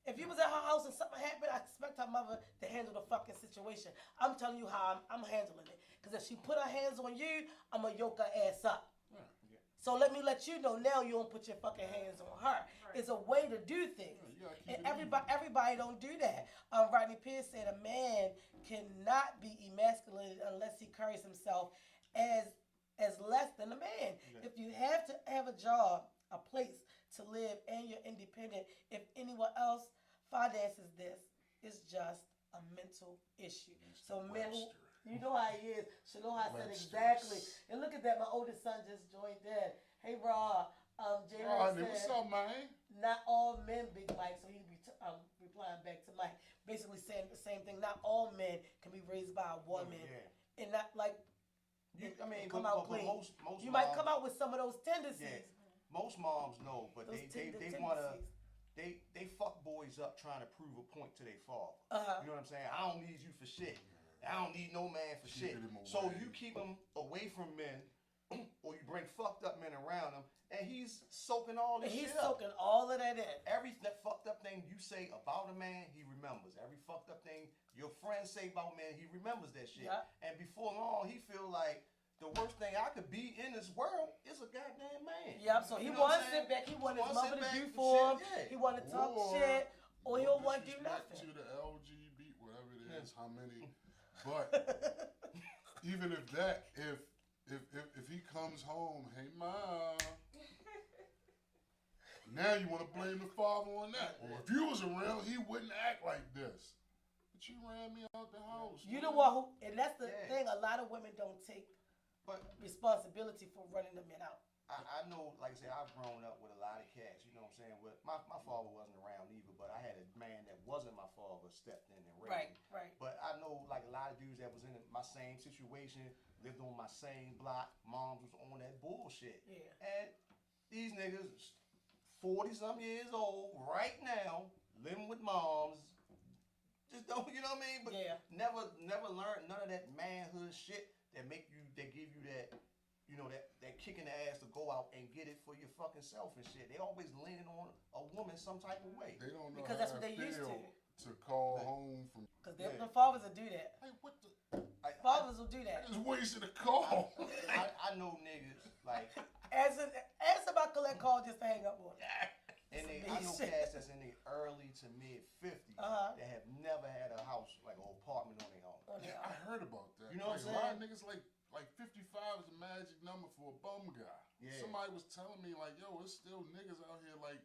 If you was at her house and something happened, I expect her mother to handle the fucking situation. I'm telling you how I'm handling it. Because if she put her hands on you, I'm going to yoke her ass up. Yeah. So let me let you know now you don't put your fucking hands on her. It's a way to do things. Yeah, you gotta keep And it everybody don't do that. Rodney Pierce said a man cannot be emasculated unless he carries himself as less than a man. Yeah. If you have to have a job, a place to live, and you're independent, if anyone else finances this, it's just a mental issue. So men, Webster. you know how he is. Shaloha said Webster's. exactly. And look at that, my oldest son just joined in. Hey, Raw. J. Rodney, what's said, up, man? not all men, Big Mike. So he replying back to Mike, basically saying the same thing. Not all men can be raised by a woman, Yeah. and not like I mean, come but out clean. most you might moms- come out with some of those tendencies. Yeah. Most moms know, but Those they tendencies. wanna they fuck boys up trying to prove a point to their father. Uh-huh. You know what I'm saying? I don't need you for shit. I don't need no man for shit. Keeping him So away. you keep him away from men, or you bring fucked up men around him, and he's soaking all And this he's shit up. soaking all of that in. Every that fucked up thing you say about a man, he remembers. Every fucked up thing your friends say about a man, he remembers that shit. Yeah. And before long, he feel like the worst thing I could be in this world is a goddamn man. Yep. So he You know what wants I'm to sit back. He wants his Wanna mother sit to back do and for him. shit, yeah. He want to talk Or shit, or he no don't want to do disrespect nothing. to the LGBT, whatever it is, how many But even if that, if he comes home, hey mom, now you want to blame the father on that. Or if you was around, he wouldn't act like this. But you ran me out the house. You man. the one who, and that's the Yeah. thing. A lot of women don't take But responsibility for running the men out. I know, like I said, I've grown up with a lot of cats, you know what I'm saying? With my father wasn't around either, but I had a man that wasn't my father stepped in and raised Right, me. right. But I know like a lot of dudes that was in my same situation, lived on my same block, moms was on that bullshit. Yeah. And these niggas, 40-some years old, right now, living with moms, just don't, you know what I mean? But Yeah. never learned none of that manhood shit that give you that, you know, that kick in the ass to go out and get it for your fucking self and shit. They always leaning on a woman some type of way. They don't know Because how that's what it they used to. feel to call home from. Because Yeah. the fathers will do that. Hey, what the? Fathers will do I that. just wasted a call. I know niggas like, Ask about collect call just to hang up on. and It's I know amazing. cats that's in their early to mid 50s Uh-huh. that have never had a house like an apartment on their own. Oh, Yeah, yeah. I heard about that. You know what like, I'm a lot saying? of niggas like 55 is a magic number for a bum guy. Yeah. Somebody was telling me like, yo, it's still niggas out here like,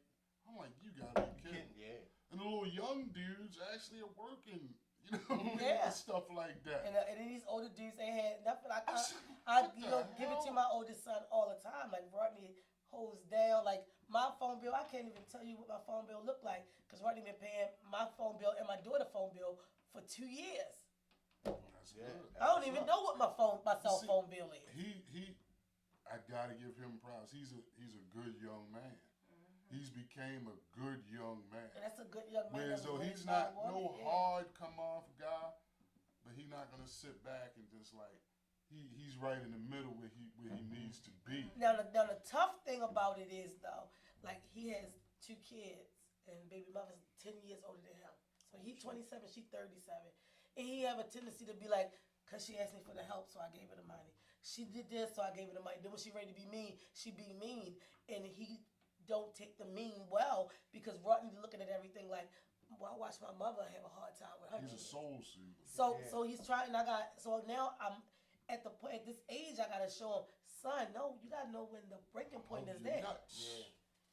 I'm like, you gotta be kidding. Yeah. And the little young dudes actually are working, you know, Yeah. and stuff like that. And then these older dudes ain't had nothing. I said, I what you the know, give it to hell? my oldest son all the time. Like Rodney holds down. Like my phone bill, I can't even tell you what my phone bill looked like because Rodney been paying my phone bill and my daughter's phone bill for 2 years. That's Yeah. good. I don't even know what my cell See, phone bill is. I gotta give him props. He's a good young man. He's became a good young man. And that's a good young man. Whereas that though was he's raised by a not woman. no Yeah. hard come off guy, but he's not gonna sit back and just like he's right in the middle where he needs to be. Now the tough thing about it is though, like he has 2 kids and baby mother's 10 years older than him. So he's 27, she's 37. And he have a tendency to be like, cause she asked me for the help, so I gave her the money. She did this, so I gave her the money. Then when she ready to be mean, she be mean. And he don't take the mean well because Rodney's looking at everything like, well, I watched my mother have a hard time with her He's a kids. soul soother. So Yeah. so he's trying. So now I'm at the point at this age. I gotta show him, son. No, you gotta know when the breaking point is You're there. nuts.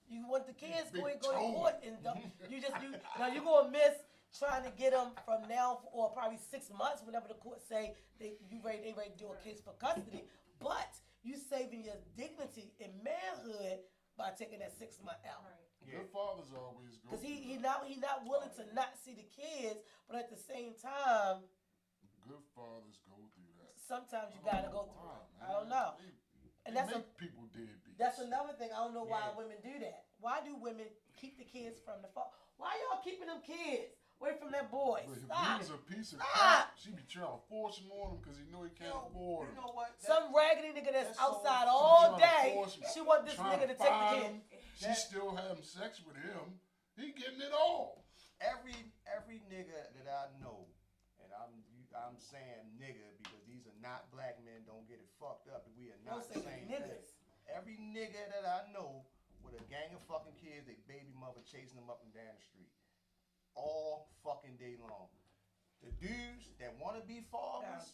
Yeah. You want the kids Big go to tone. court and now you're gonna miss trying to get them from now or probably 6 months whenever the court say they ready to do a case for custody. But you saving your dignity and manhood by taking that 6 month out. Yeah. Good fathers always go. Because he through that. not willing to not see the kids, but at the same time, Good fathers go through that. sometimes you I gotta don't go know through why, it. man. I don't know. They And that's make people deadbeats. That's another thing. I don't know why Yeah. women do that. Why do women keep the kids from the father? Why y'all keeping them kids away from that boy? But if Stop. he was a piece of Stop. crap, she be trying to force him on him because he know he can't Yo, afford you him. know what? Some raggedy nigga that's that's so- outside she all trying to day. force him, She want this trying nigga to take the find kid. him. She's still having sex with him. He getting it all. Every nigga that I know, and I'm saying nigga because these are not black men. Don't get it fucked up. We are Don't not say the same niggas. thing. Every nigga that I know with a gang of fucking kids, they baby mother chasing them up and down the street, all fucking day long. The dudes that want to be fathers,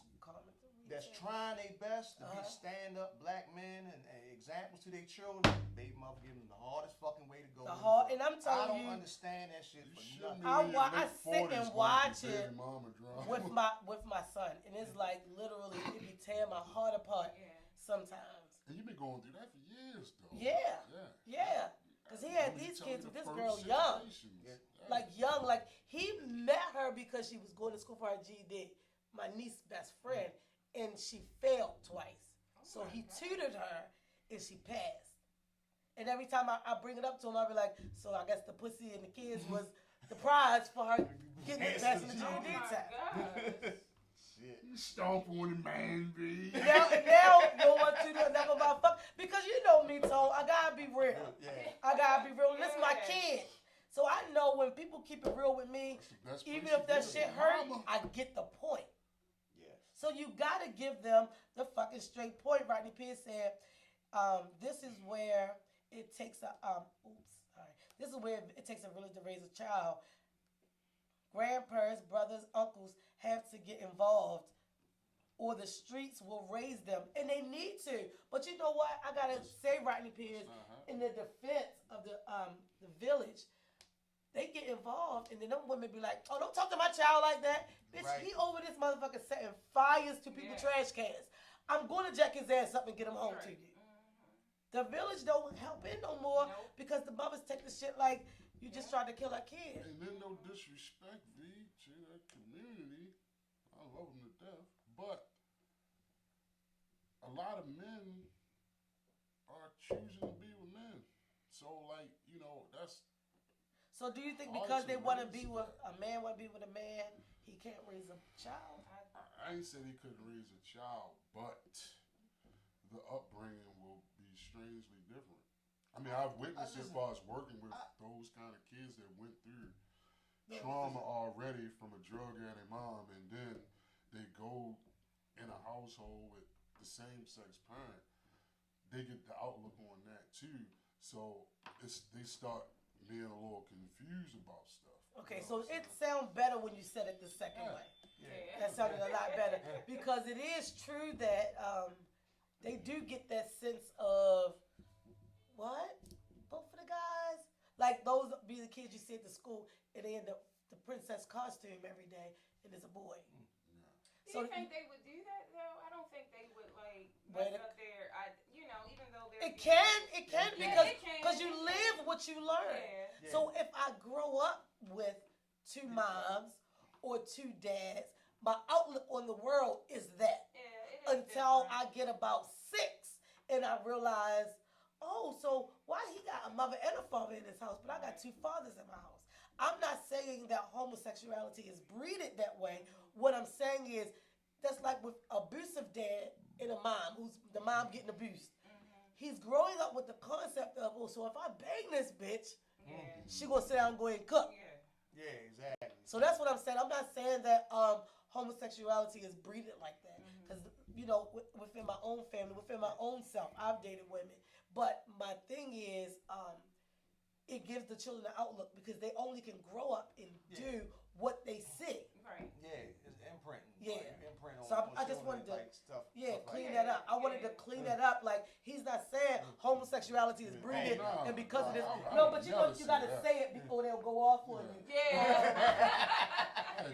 that's trying their best to be Uh-huh. stand-up black men and examples to their children, baby mother give them the hardest fucking way to go. The in hard, world. and I'm I telling don't you, understand that shit You for shouldn't nothing. be in I your sit late and 40s watch going through it baby mama drama. with my son, and it's like literally it be tearing my heart apart Yeah. sometimes. And you've been going through that for years, though. Yeah. Yeah. Yeah, because he had Let me these tell kids you with the this first girl young. situations. Yeah. Like young, like he met her because she was going to school for her GED. My niece's best friend, and she failed twice. So he tutored her, and she passed. And every time I bring it up to him, I be like, "So I guess the pussy and the kids was the prize for her getting the passing the Oh GED my test." God. Shit. You stomp on the man, B. Now you don't want to do nothing about fuck because you know me, Tone. I gotta be real. Yeah. I gotta be real. This is my kid. So I know when people keep it real with me, That's the best even place if to that be a shit hurt, mama. I get the point. Yes. So you gotta give them the fucking straight point. Rodney Pierce said, "This is where it takes a This is where it takes a village to raise a child. Grandparents, brothers, uncles have to get involved or the streets will raise them, and they need to. But you know what? I gotta say, Rodney Pierce, in the defense of the village, they get involved, and then them women be like, "Oh, don't talk to my child like that, bitch. Right. He over this motherfucker setting fires to people's trash cans. I'm going to jack his ass up and get him home to you." The village don't help in no more because the mothers take the shit like you just tried to kill a kid. And then no disrespect, V, to that community. I love them to death. But a lot of men are choosing to be with men. So, like, you know, that's... So do you think hard because to they want to raise. be with a man, want to be with a man, he can't raise a child? I ain't said he couldn't raise a child, but the upbringing will be strangely different. I mean, I've witnessed it as far as working with those kind of kids that went through trauma already from a drug addict mom, and then they go in a household with the same sex parent. They get the outlook on that too, so they start being a little confused about stuff. Okay, You so know what I'm it saying? sounds better when you said it the second way. Yeah. That sounded a lot better because it is true that they do get that sense of what? Both of the guys, like those be the kids you see at the school, and they in the princess costume every day, and it's a boy. Do you think they would do that though? I don't think they would like mess up their, even though they're. It can Yeah, because you live what you learn. Yeah. So if I grow up with two moms or two dads, my outlook on the world is that. Yeah, it is Until different. I get about 6 and I realize, oh, so why he got a mother and a father in his house, but I got 2 fathers in my house. I'm not saying that homosexuality is breeded that way. What I'm saying is that's like with abusive dad and a mom, who's the mom getting abused. He's growing up with the concept of, oh, so if I bang this bitch, she gonna sit down and go ahead and cook. Yeah, exactly. So that's what I'm saying. I'm not saying that homosexuality is breeded like that. Because, within my own family, within my own self, I've dated women. But my thing is, it gives the children an outlook because they only can grow up and do what they see. Right. Yeah, it's imprinting. Yeah. Like, imprint on, So I on just children, wanted to, like, stuff clean like that up. I wanted to clean that up. Like, he's not saying homosexuality is breeded No, and because of this. I No, would but you never you say gotta that. say it before they'll go off on you. Hey,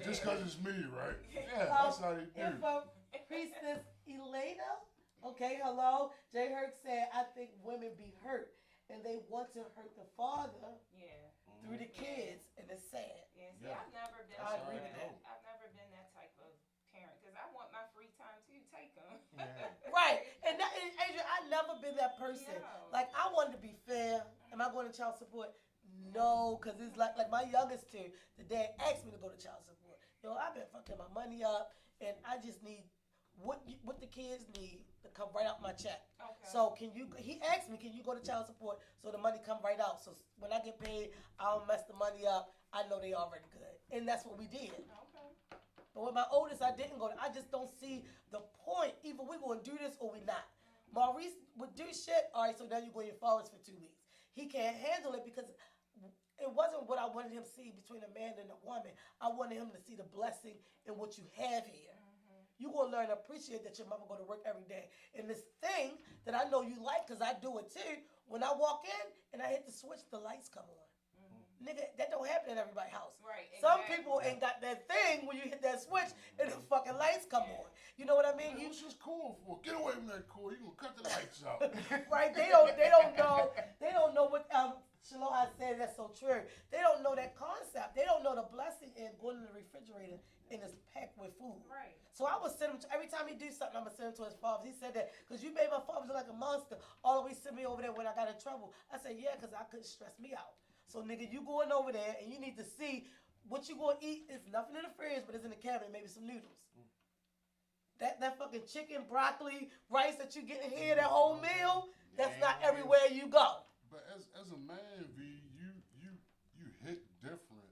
just because it's me, right? Yeah, that's how they do. Info Priestess Elena. Okay, hello. Jay Herc said, I think women be hurt and they want to hurt the father through the kids, and it's sad. Yeah, see, Yeah. I've never been I agree with that. that. I've never been that type of parent because I want my free time too. Take them. Right. And Adrian, I've never been that person. No. Like, I wanted to be fair. Am I going to child support? No, because it's like my youngest two, the dad asked me to go to child support. I've been fucking my money up, and I just need what the kids need to come right out my check. Okay. So he asked me, can you go to child support so the money come right out? So when I get paid, I don't mess the money up. I know they already good. And that's what we did. Okay. But with my oldest, I didn't go. I just don't see the point. Either we're going to do this or we not. Maurice would do shit. All right, so now you go to your forwards for 2 weeks. He can't handle it because it wasn't what I wanted him to see between a man and a woman. I wanted him to see the blessing in what you have here. You're going to learn to appreciate that your mama go to work every day. And this thing that I know you like, because I do it too, when I walk in and I hit the switch, the lights come on. Nigga, that don't happen in everybody's house. Right. Some exactly. people ain't got that thing when you hit that switch and the fucking lights come on. You know what I mean? What's this cord for? Get away from that cord. You gonna cut the lights out. Right? They don't know. They don't know what Shaloha said. That's so true. They don't know that concept. They don't know the blessing in going in the refrigerator and it's packed with food. Right. So I would send him every time he do something. I'm gonna send him to his father. He said that because you made my father look like a monster. Always send me over there when I got in trouble. I said yeah, because I couldn't stress me out. So nigga, you going over there and you need to see what you gonna eat. It's nothing in the fridge, but it's in the cabinet. Maybe some noodles. That fucking chicken, broccoli, rice that you getting here, that whole meal. That's not everywhere you go. But as a man, V, you hit different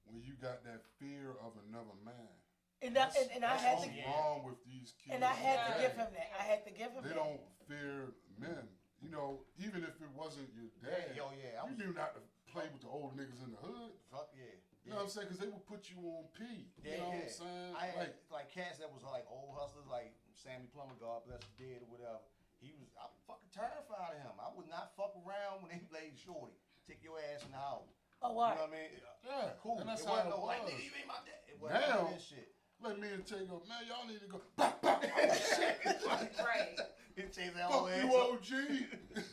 when you got that fear of another man. And I had to. What's wrong with these kids? And I had to today. give him that. I had to give him They that. don't fear men. Even if it wasn't your dad, Yeah, you knew not to play with the old niggas in the hood. Fuck yeah. You know what I'm saying? Because they would put you on P. You know what I'm saying? I had like cats that was like old hustlers, like Sammy Plummer, God bless his dead or whatever. I'm fucking terrified of him. I would not fuck around when they played shorty. Take your ass in the house. Oh, wow. You know what I mean? Yeah, Cool. and that's it how wasn't it no like, was. nigga, you ain't my dad. It wasn't Now, all this shit. let me and Tay go, man, y'all need to go. Bop, bop, bop, shit. Right. It chased that whole Fuck ass you, up. OG.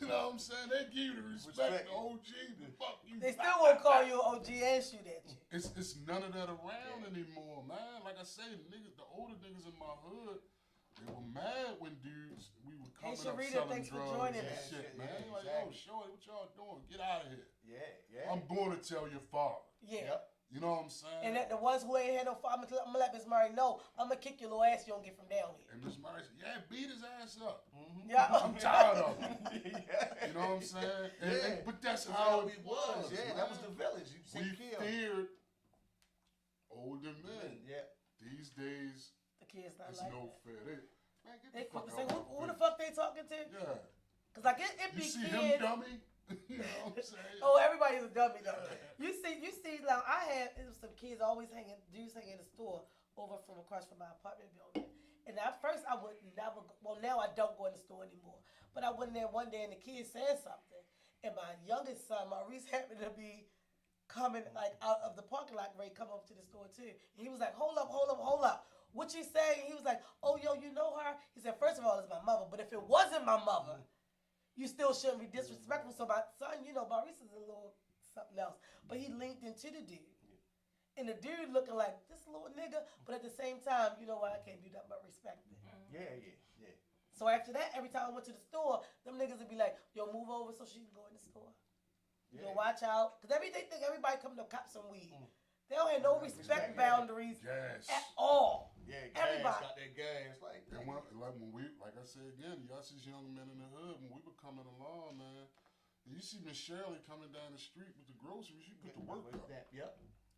You know what I'm saying? They give you the respect, the OG. The fuck you. They still won't call you OG and shoot at you. It's none of that around anymore, man. Like I say, the older niggas in my hood, they were mad when dudes, we were coming up Sharita, selling thanks for drugs joining and us. shit, Yeah, man. yeah, Like, exactly. yo, shorty, what y'all doing? Get out of here. Yeah. I'm going to tell your father. Yeah. Yep. You know what I'm saying? And that the ones who ain't had no father, I'm gonna let Miss Murray know, I'm gonna kick your little ass, you don't get from down here. And Miss Murray said, yeah, beat his ass up. Mm-hmm. Yeah. I'm tired of him. Yeah. You know what I'm saying? But that's That's how how it we was. Yeah, man. that was the village. You We take care of feared older men. Yeah. These days, The kids not it's like no that. fair. Man, get They the fuck quick to say, out who my the fuck they talking to? Yeah. Cause like it You be see kids. him dummy? You know what I'm saying? Oh, everybody's a dummy though. You see, like it was some kids always dudes hanging in the store over from across from my apartment building. And at first I would never go, well now I don't go in the store anymore. But I went in there one day and the kid said something. And my youngest son, Maurice, happened to be coming like out of the parking lot, ready to come up to the store too. And he was like, hold up. What you say? And he was like, oh, yo, you know her? He said, first of all, it's my mother. But if it wasn't my mother, you still shouldn't be disrespectful. So my son, Maurice is a little something else. But he linked into the dude. And the dude looking like this little nigga. But at the same time, you know what? I can't do that but respect it. Yeah. So after that, every time I went to the store, them niggas would be like, yo, move over so she can go in the store. Yeah. Yo, watch out. Because they think everybody come to cop some weed. They don't have no respect boundaries Gas. at all. Yeah, Everybody. got that gas. Like Like I said again, y'all see young men in the hood, when we were coming along, man, and you see Miss Shirley coming down the street with the groceries, you put the work up. Yep.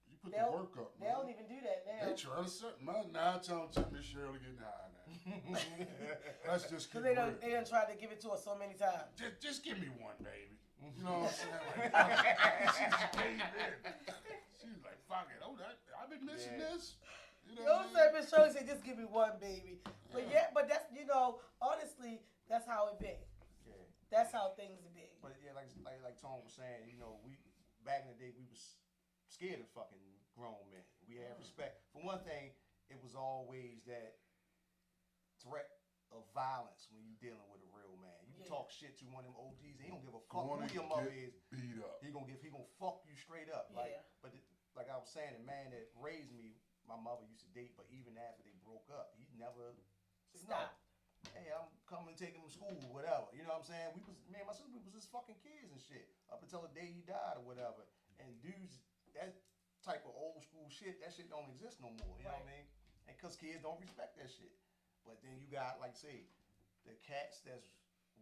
You put the work up, They don't man. even do that now. They try to set my 9 times 10 Miss Shirley getting high now. Let's just keep Because real. they done tried to give it to us so many times. Just give me one, baby. You know what I'm saying? Like, she just gave in. She's like, fuck it. Oh, I've been missing this. You You know know what I'm saying? Miss Shirley said, just give me one, baby. But but that's, honestly, that's how it be. Yeah. That's how things be. But yeah, like Tone was saying, we back in the day we was scared of fucking grown men. We had respect. For one thing, it was always that threat of violence when you dealing with a real man. You talk shit to one of them OGs, he don't give a fuck who your mother is. Beat up. He gonna fuck you straight up. Like, Yeah. but like I was saying, the man that raised me, my mother used to date, but even after they broke up, he never said Stop. no. Hey, I'm coming to take him to school, whatever. You know what I'm saying? Me and my sister, we was just fucking kids and shit up until the day he died or whatever. And dudes, that type of old school shit, that shit don't exist no more. You know what I mean? And cause kids don't respect that shit. But then you got, like, say, the cats that's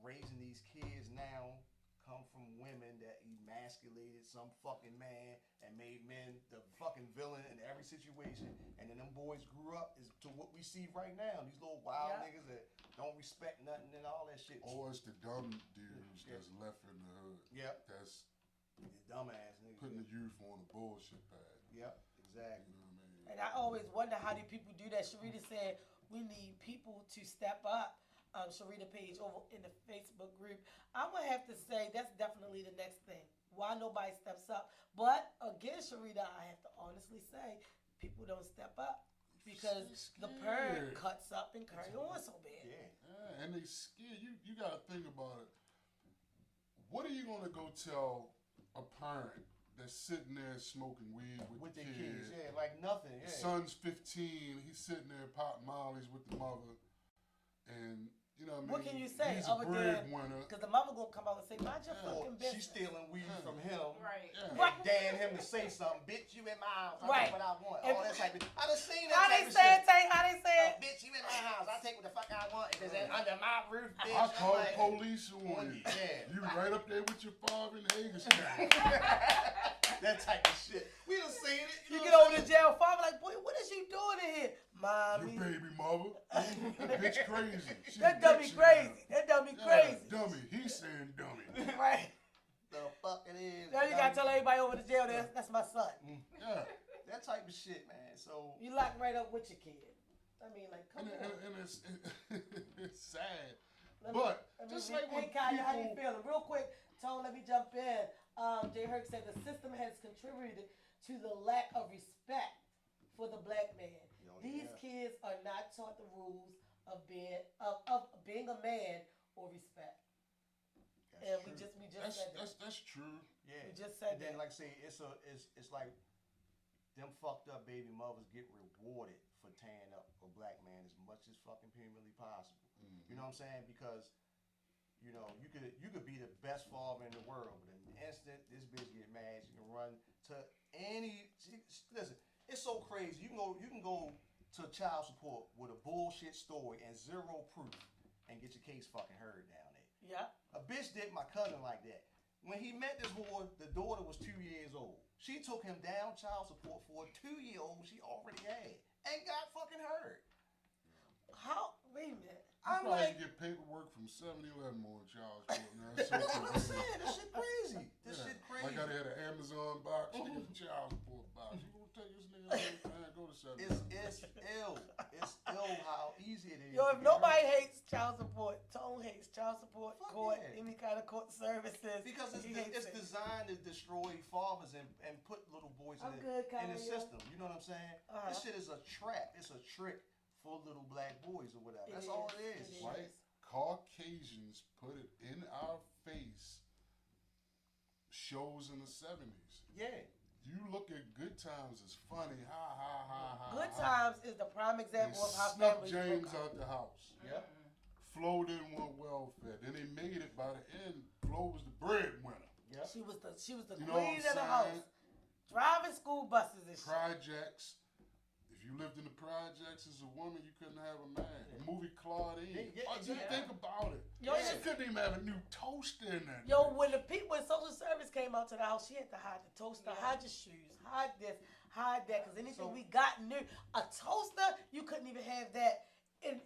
raising these kids now come from women that emasculated some fucking man and made men the fucking villain in every situation. And then them boys grew up to what we see right now. These little wild niggas that don't respect nothing and all that shit. Or it's the dumb dudes that's left in the hood. Yep. That's The dumbass niggas. putting the youth on the bullshit pad. Yep, exactly. You know what I mean? And I always wonder, how do people do that? Sharita said, we need people to step up. Sharita Page over in the Facebook group. I would have to say that's definitely the next thing. Why nobody steps up? But again, Sharita, I have to honestly say, people don't step up because the parent cuts up and carry on so bad. Yeah. And they scared. You got to think about it. What are you going to go tell a parent that's sitting there smoking weed with With the their kid? kids, like nothing. The Yeah. son's 15. He's sitting there popping mollies with the mother. And, you know what I mean? What can you say He's a other than, breadwinner. because the mama gonna come out and say, mind your fucking business. She's stealing weed from him. Right. Yeah. Right. And daring him to say something. Bitch, you in my house. I Right. take what I want. And- All that type of I done seen that How type they of say shit. it, Tay? How they say it? Bitch, you in my house. I take what the fuck I want. If it's under my roof, bitch. I I'm call like, police on you. Yeah. You right up there with your father in Hagerstown. That type of shit. We done seen it. You know get what over I'm to jail, father like, boy, what is you doing in here? Mommy. Your baby mother. That bitch crazy. She That dummy bitching crazy. now. That dummy Yeah, crazy. dummy. He's saying dummy. Right. The fuck it is. Now you gotta tell everybody over to jail that's my son. Yeah. That type of shit, man. So You lock right up with your kid. I mean, like, come on. And it's sad. Let But me just read- like when hey, Kaya, how you people, feeling? Real quick, Tone, let me jump in. Jay Herc said the system has contributed to the lack of respect for the black man. These kids are not taught the rules of being a man or respect. And we just said that. that's true. Yeah. We just said And then, that. like I say, it's like them fucked up baby mothers get rewarded for tearing up a black man as much as fucking humanly possible. Mm-hmm. You know what I'm saying? Because you know you could be the best father in the world, but in the instant this bitch get mad, she can run to any. Listen, it's so crazy. You can go to child support with a bullshit story and zero proof and get your case fucking heard down there. Yeah. A bitch did my cousin like that. When he met this whore, the daughter was 2 years old. She took him down child support for a 2-year-old she already had and got fucking hurt. How? Wait a minute. You I'm probably like, get paperwork from 7-Eleven on child support now. That's so that's what I'm crazy. saying. This shit crazy. This shit crazy. Like how they had an Amazon box, they get a child support box. You gonna take this nigga every time go to 7-Eleven? It's ill. It's ill how easy it is. Yo, to if get nobody hurt. hates child support, Tone hates child support, Fuck court, yeah. any kind of court services. Because He hates it's it. designed to destroy fathers and put little boys I'm in good, the Kanye. system. You know what I'm saying? Uh-huh. This shit is a trap. It's a trick for little black boys or whatever. It That's is. all it is. It is. White Caucasians put it in our face. Shows in the 70s. Yeah. You look at Good Times as funny, ha ha ha ha. Good ha. Times is the prime They example of how snuck families James broke up. out the house. Yep. Flo didn't want welfare. Then they made it by the end. Flo was the breadwinner. Yep. She was the You know what queen I'm of the saying? house, driving school buses and shit. Projects. If you lived in the projects as a woman, you couldn't have a man. The movie Claudine. Yeah, Just exactly. think about it. Yo, She couldn't even have a new toaster in that. Yo, bitch. when social service came out to the house, she had to hide the toaster, hide your shoes, hide this, hide that, because anything So- we got new, a toaster, you couldn't even have that. And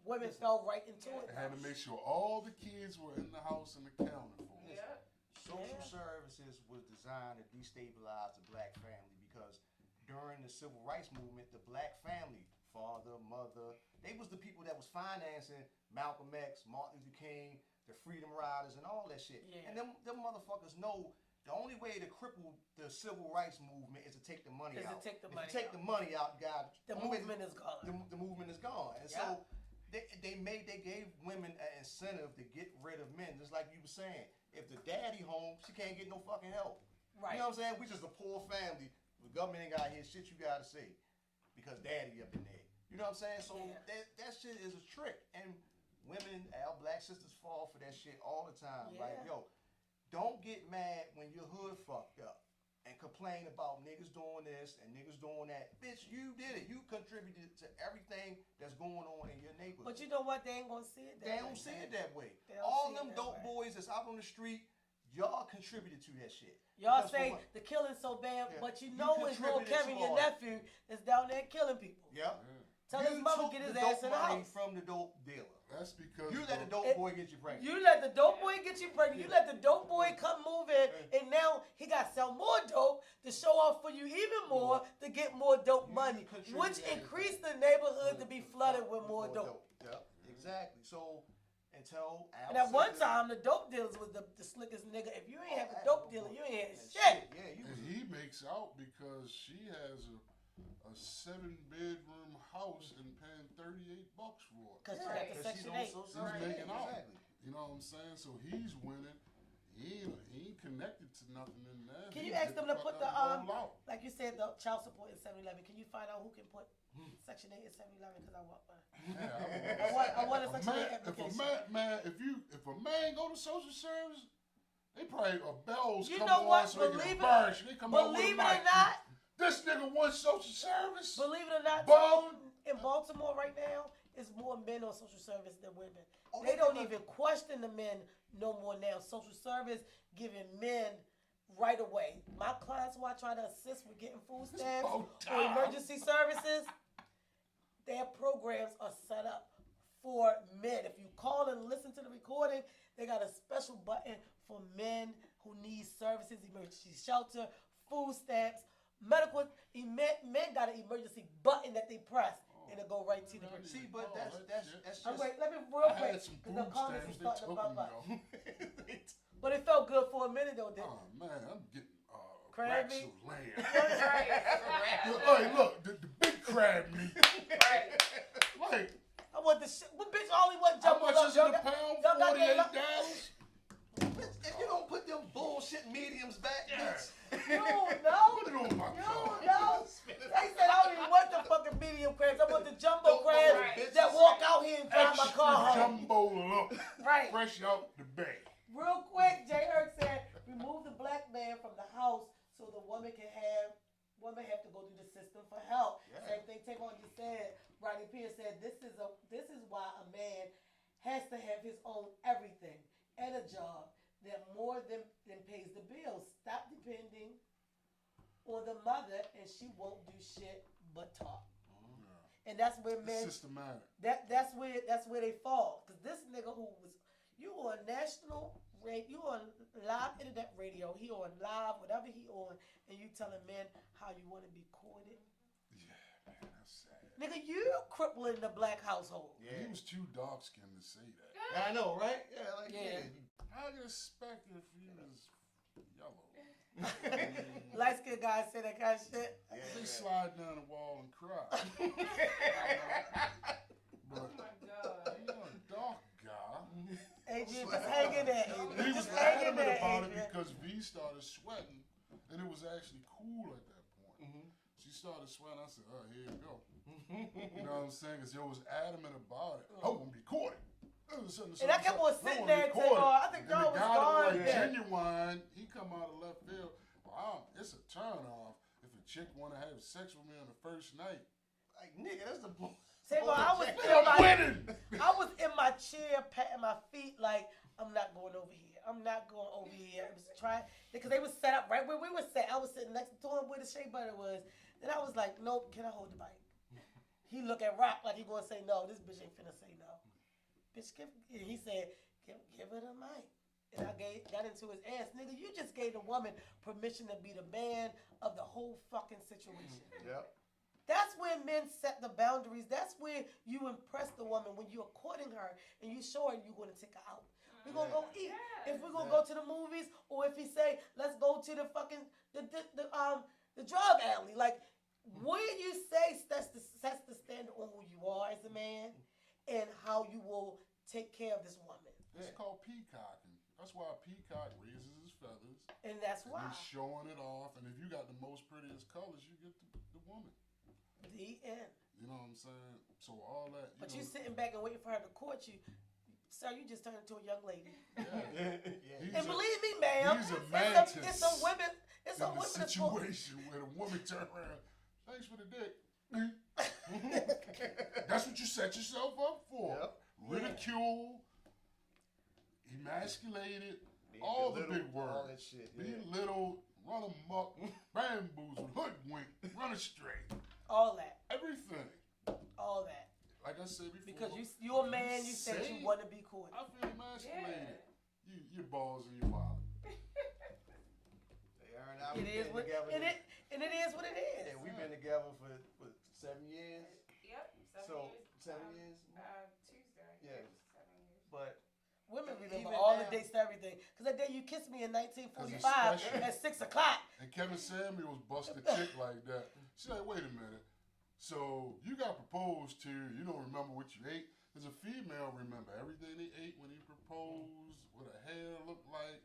women fell right into it. They had to make sure all the kids were in the house and accounted for. Yep. Social Yeah. services was designed to destabilize the black family because during the civil rights movement, the black family, father, mother, they was the people that was financing Malcolm X, Martin Luther King, the Freedom Riders, and all that shit. Yeah. And them motherfuckers know the only way to cripple the civil rights movement is to take the money Is to out. take the If money you take out. the money out, God, The only way to- movement is gone. the movement is gone. And Yeah. so they gave women an incentive to get rid of men, just like you were saying. If the daddy home, she can't get no fucking help. Right. You know what I'm saying? We just a poor family. The government ain't got here shit you gotta say because daddy up in there. You know what I'm saying? So Yeah. that shit is a trick. And women, our black sisters fall for that shit all the time. Yeah. Like, yo, don't get mad when your hood fucked up and complain about niggas doing this and niggas doing that. Bitch, you did it. You contributed to everything that's going on in your neighborhood. But you know what? They ain't gonna see it that They way. don't see it that way. They don't All see it them that dope way. boys that's out on the street, y'all contributed to that shit. Y'all Because for say what? the killing's so bad, Yeah. but you You know it's little contributed Kevin, to your all. nephew, that's down there killing people. Yep. Tell You his mother took get his the ass dope in the money house. from the dope dealer. That's because You let the dope It- boy get you pregnant. You let the dope boy get you pregnant. You let the dope boy come move in, and now he got to sell more dope to show off for you even more to get more dope You money, contribute which to that. increased the neighborhood to be flooded with more dope. Yep, exactly. So until And at one time, the dope dealers was the slickest nigga. If you ain't have a dope dealer, you ain't had shit. Yeah, you And he makes out because she has a 7-bedroom house and paying $38 for it. Because she Right. got the Because she's Section on 8. Social He's Security. making out. Exactly. You know what I'm saying? So he's winning. He ain't connected to nothing in there. Can He you ask get them to fuck put up the, and roll out. like you said, the child support in 7-Eleven? Can you find out who can put Section 8 in 7-Eleven? Because I want one. Yeah, I want a a Section 8 man, application. if a man go to social service, they probably bells You come know on what? so they Believe can it- burst. They come out with a Believe it mic. or not, This nigga wants social service. believe it or not, Bum. in Baltimore right now, it's more men on social service than women. Oh, They don't never- even question the men no more now. Social service giving men right away. My clients who I try to assist with getting food stamps about or time. emergency services, their programs are set up for men. If you call and listen to the recording, they got a special button for men who need services, emergency shelter, food stamps, medical. Men got an emergency button that they press, and it go right to the. See, but that's just. I'm wait. Let me real I quick had some because the food comments is stamps. They starting took to me, pop up. though. But it felt good for a minute though. Didn't Oh man, I'm getting Crabby? racks of land. Right. Hey, look, the big crab meat. Right. Like, I want the shit. What bitch only want how jumbo? much is Y'all it a got- pound? y'all got that $48. If you don't put them bullshit mediums back, bitch. You know. Put it on my You card. know. They said I don't even want the fucking medium crabs. I want the jumbo crabs Right. that walk out here and drive my Extra car home. jumbo look, Right. fresh out the bag. Real quick, Jay Herc said, remove the black man from the house so the woman have to go through the system for help. Yeah. Same thing Tavon just said. Rodney Pierce said this is why a man has to have his own everything and a job that more than pays the bills. Stop depending on the mother and she won't do shit but talk. And that's where It's men systematic. that's where they fall. Cause this nigga who was you on national radio, you on live internet radio, he on live, whatever he on, and you telling men how you want to be courted. Yeah, man, that's sad. Nigga, you crippling the black household. He Yeah. was too dark skinned to say that. I know, right? Yeah, like Yeah. I'd expect if he was yellow. Light skinned guys say that kind of shit. They slide down the wall and cry. Oh But my God. you're a dark guy. Adrian, just hang in there, Adrian. He was Just hang in adamant there, about it Adrian. because V started sweating, and it was actually cool at that point. Mhm. She started sweating. I said, "Oh, here you go." You know what I'm saying? Because yo was adamant about it. I want to be courted. And I kept on sitting there and saying, I think And y'all the was guy that gone like then. Genuine, he come out of left field. Wow, it's a turn off if a chick want to have sex with me on the first night. Like, nigga, that's the bull. Tavon, I was bullshit. in my Winning. I was in my chair patting my feet like I'm not going over here. I'm not going over here. I was trying because they was set up right where we were set. I was sitting next to him where the shea butter was. Then I was like, nope, can I hold the mic? He look at Rock like he gonna say no. This bitch ain't finna say no. Bitch, he said, give her the mic. And I got into his ass. Nigga, you just gave the woman permission to be the man of the whole fucking situation. Yep. That's when men set the boundaries. That's when you impress the woman when you're courting her and you show her you're gonna take her out. We're gonna go eat. Yeah. If we're gonna go to the movies, or if he say, let's go to the fucking the drug alley. Like what you say sets the standard on who you are as a man and how you will take care of this woman. It's called peacocking. That's why a peacock raises his feathers. And that's And why. he's showing it off. And if you got the most prettiest colors, you get the woman. The end. You know what I'm saying? So all that. But know, you sitting back and waiting for her to court you. Sir, you just turned into a young lady. Yeah. Yeah. And believe me, ma'am, he's a it's mantis some women. It's in some the women that's going. situation where the woman turn around. Thanks for the dick. That's what you set yourself up for. Yep. Ridicule, emasculated, Being all the belittled, big words. all that shit, yeah. Belittled, run amok, bamboozled, hoodwinked, run astray. All that. Everything. All that. Like I said before. Because you're a man, you said say you want to be courted. I feel emasculated. Yeah. Your balls and your wallet. They earned out. It is what it is what it is. Yeah, we've been together for 7 years. Yep. 7 So years. 7 years. Tuesday. Yeah. It was 7 years. But Women remember Even all now- the dates to everything. Because that day you kissed me in 1945 special. at 6 o'clock. And Kevin Samuels bust a chick like that. She's like, wait a minute. So you got proposed to, you don't remember what you ate? Does a female remember everything they ate when he proposed, what her hair looked like,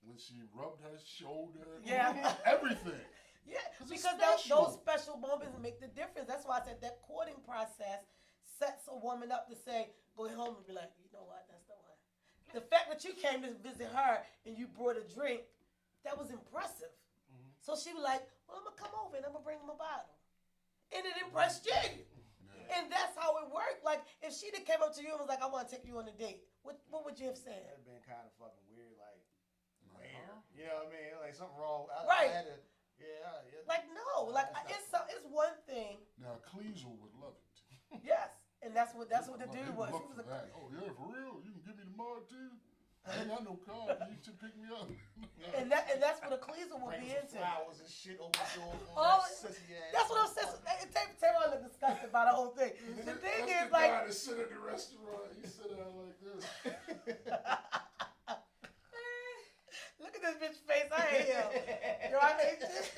when she rubbed her shoulder? Yeah. Everything. Yeah, 'Cause it's because special. those special moments make the difference. That's why I said that courting process sets a woman up to say, go home and be like, you know what, that's the one. The fact that you came to visit her and you brought a drink, that was impressive. Mhm. So she was like, well, I'm going to come over and I'm going to bring him a bottle. And it impressed you. Yeah. And that's how it worked. Like, if she came up to you and was like, I want to take you on a date, what would you have said? that'd been kind of fucking weird. Like, Uh-huh. you know what I mean? Like something wrong. Right. I had to, yeah. Like, no. Like, it's one thing. Now, Cleasel would love it. Yes. And that's what the He dude would was. look He was for a that. Oh, yeah, for real? You can give me the mug, too? I ain't got no car. You should pick me up. And that's what a Cleaser will be into. Flowers and shit over the door. Oh, Sissy ass. that's what I'm saying. Taylor look disgusted by the whole thing. The thing That's is, the like, guy that sit at the restaurant. He sit down like this. look at this bitch face. I hate him. Yo, I hate this.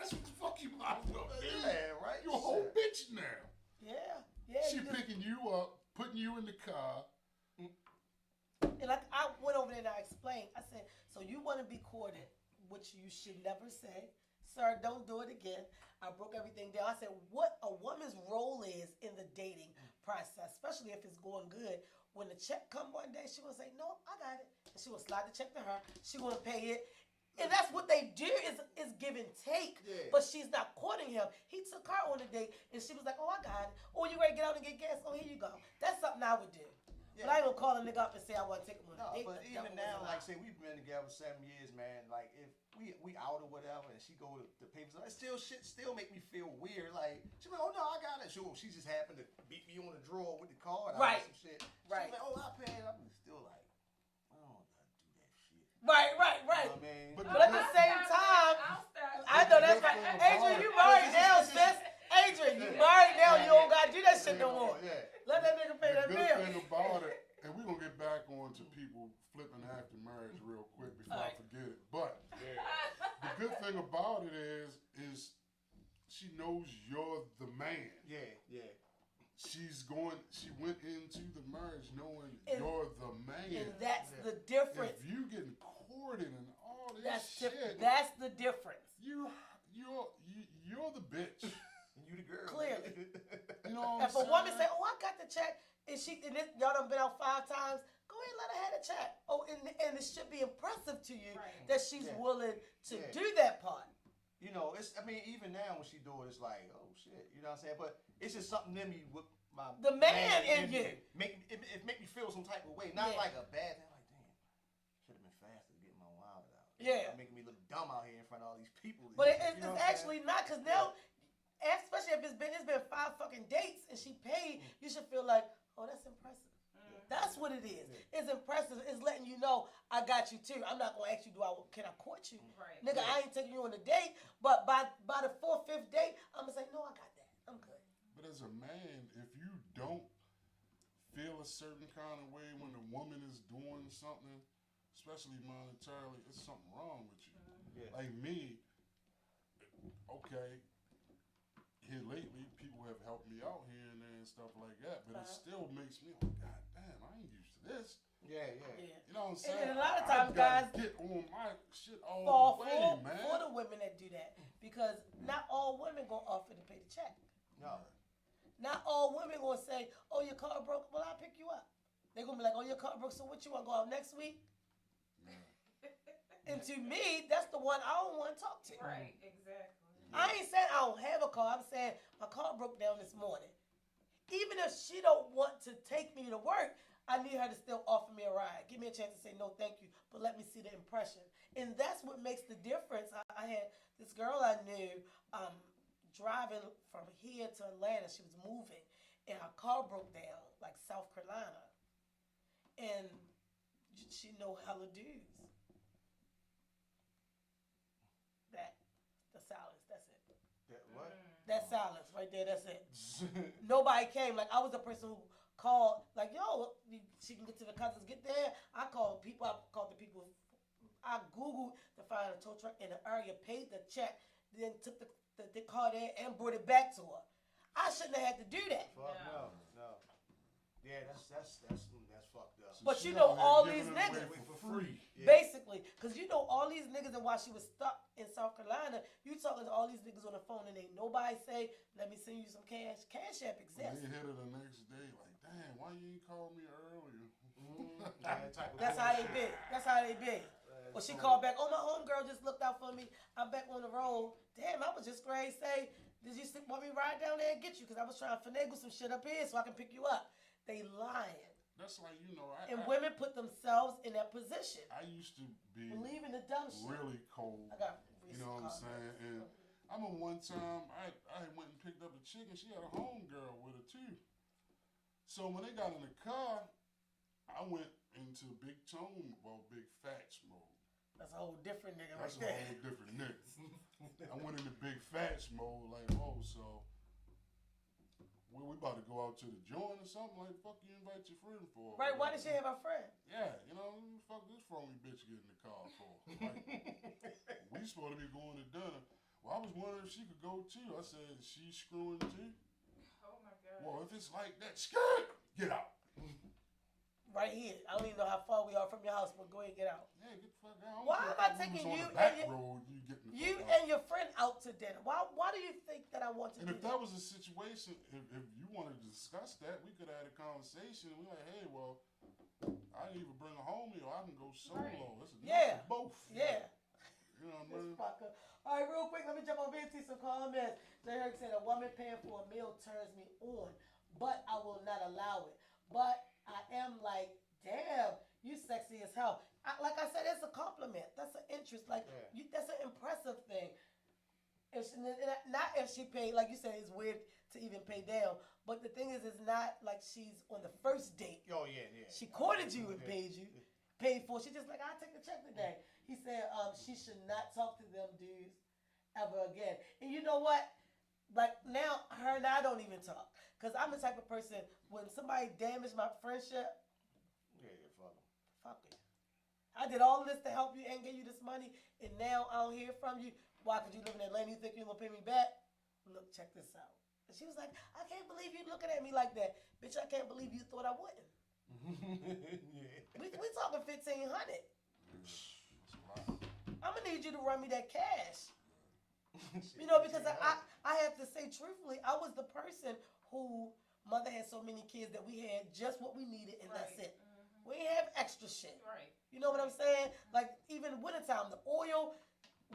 That's what the fuck you might well do. Yeah, right. You a whole bitch now. Yeah. She you just- picking you up, putting you in the car. And like I went over there and I explained. I said, so you want to be courted, which you should never say. Sir, don't do it again. I broke everything down. I said, what a woman's role is in the dating process, especially if it's going good. When the check come one day, she gonna say, no, I got it. And she gonna slide the check to her. She gonna pay it. And that's what they do is give and take. Yeah. But she's not courting him. He took her on a date and she was like, oh, I got it. Oh, you ready to get out and get gas? Oh, here you go. That's something I would do. Yeah. But I ain't gonna call a nigga up and say I want to take him on a No, date. but That even wasn't now, like allowed. say we've been together 7 years, man. Like if we out or whatever, and she go to the papers, it still make me feel weird. Like she like, oh no, I got it. Sure, she just happened to beat me on the drawer with the card. Right. Some shit. Right. She's like, oh, I paid. I'm still like, I don't gotta do that shit. Right. You know what I mean? But But at the same time, I'll stop. I know that's right. Adrian, you married now, sis. Adrian, you married now. You don't gotta do that shit no more. Yeah. Let that nigga pay that The bill. good thing about it, and we're going to get back on to people flipping after marriage real quick before I Alright. forget it. But the good thing about it is she knows you're the man. Yeah. She went into the marriage knowing And- you're the man. And that's the difference. If you getting courted and all this That's shit, different. That's the difference. you're the bitch. You the girl. Clearly. You know what I'm If a saying? woman say, "Oh, I got the check," and y'all done been out 5 times, go ahead and let her have the check. Oh, and it should be impressive to you Right. that she's Yeah. willing to Yeah. do that part. You know, even now when she do it, it's like, oh shit, you know what I'm saying? But it's just something in me with my The man in you. It make me feel some type of way, not Yeah. like a bad thing. Like, damn, should have been faster to get my wallet out. Yeah. Making me look dumb out here in front of all these people. But You it's know what I'm actually not, because now, especially if it's been 5 fucking dates and she paid, you should feel like, oh, that's impressive. That's what it is. It's impressive. It's letting you know I got you too. I'm not gonna ask you, can I court you, Right. nigga? I ain't taking you on a date, but by the 4th, 5th date, I'm gonna say, no, I got that. I'm good. But as a man, if you don't feel a certain kind of way when a woman is doing something, especially monetarily, it's something wrong with you. Yeah. Like me, okay, here lately, people have helped me out here and there and stuff like that, but it still makes me like, God damn, I ain't used to this. Yeah. Yeah. You know what I'm And saying? then a lot of I times, gotta guys, get on my shit all fall the way, man. for the women that do that, because not all women gonna offer to pay the check. No. Not all women gonna say, "Oh, your car broke. Well, I'll pick you up." They're gonna be like, "Oh, your car broke. So what you want to go out next week?" And to me, that's the one I don't want to talk to. Right, exactly. I ain't saying I don't have a car. I'm saying my car broke down this morning. Even if she don't want to take me to work, I need her to still offer me a ride. Give me a chance to say no, thank you, but let me see the impression. And that's what makes the difference. I had this girl I knew driving from here to Atlanta. She was moving, and her car broke down, like South Carolina. And she know hella dudes. The silence, that's it. What? That silence right there, that's it. Nobody came. Like, I was the person who called, like, yo, she can get to the cousins, get there. I called the people. I Googled to find a tow truck in the area, paid the check, then took the car there and brought it back to her. I shouldn't have had to do that. Fuck no. Yeah, that's fucked up. But She you know out here all giving these it niggas. away for free. Yeah. Basically, because you know all these niggas, and while she was stuck in South Carolina, you talking to all these niggas on the phone, and ain't nobody say, "Let me send you some cash." Cash App When exists. they hit her the next day, like, damn, why you ain't call me earlier? Yeah, type of That's how they be. That's how they be. Well, she called back. Oh, my homegirl just looked out for me. I'm back on the road. Damn, I was just going to say, did you want me to ride down there and get you? Because I was trying to finagle some shit up here so I can pick you up. They lying. That's like, you know, And women put themselves in that position. I used to be Believe in the dumb shit. really cold. I got You know what I'm saying? And I remember one time I went and picked up a chick and she had a homegirl with her too. So when they got in the car, I went and into big tone, well, big facts mode. That's a whole different nigga That's right a there. whole different nigga. I went into big facts mode, like, oh, so we about to go out to the joint or something? Like, fuck you invite your friend for? Right, why did she have her friend? Yeah, you know, what the fuck this phony bitch get in the car for? Like, we supposed to be going to dinner. Well, I was wondering if she could go too. I said, she's screwing too? Oh my God. Well, if it's like that, skirt, get out. Right here. I don't even know how far we are from your house, but go ahead and get out. Yeah, get the fuck out. Why am I taking on you the back and road, you getting the You fuck out. and your friend out to dinner. Why do you think that I want to And do if that was a situation, if you wanted to discuss that, we could have had a conversation. And we're like, hey, well, I didn't even bring a homie, or I can go solo. Right. It's enough Yeah. for both. Yeah. You know what I This mean? fucker. All right, real quick, let me jump over here and see some comments. Jay Herc said, a woman paying for a meal turns me on, but I will not allow it. But I am like, damn, you sexy as hell. Like I said, it's a compliment. That's an interest. Like, that's an impressive thing. If she, not if she paid, like you said, it's weird to even pay down. But the thing is, it's not like she's on the first date. Oh yeah, yeah. She courted you and paid for. She just like, I'll take the check today. He said she should not talk to them dudes ever again. And you know what? Like now, her and I don't even talk. Because I'm the type of person, when somebody damaged my friendship, Yeah, fuck 'em. fuck it. I did all of this to help you and get you this money, and now I don't hear from you. Why? Because you live in Atlanta, you think you're going to pay me back? Look, check this out. And she was like, I can't believe you looking at me like that. Bitch, I can't believe you thought I wouldn't. Yeah. We talking 1,500. That's a lot. I'm going to need you to run me that cash. You know, because I have to say truthfully, I was the person who mother had so many kids that we had just what we needed and that's it. Mm-hmm. We didn't have extra shit. Right. You know what I'm saying? Like even wintertime, the oil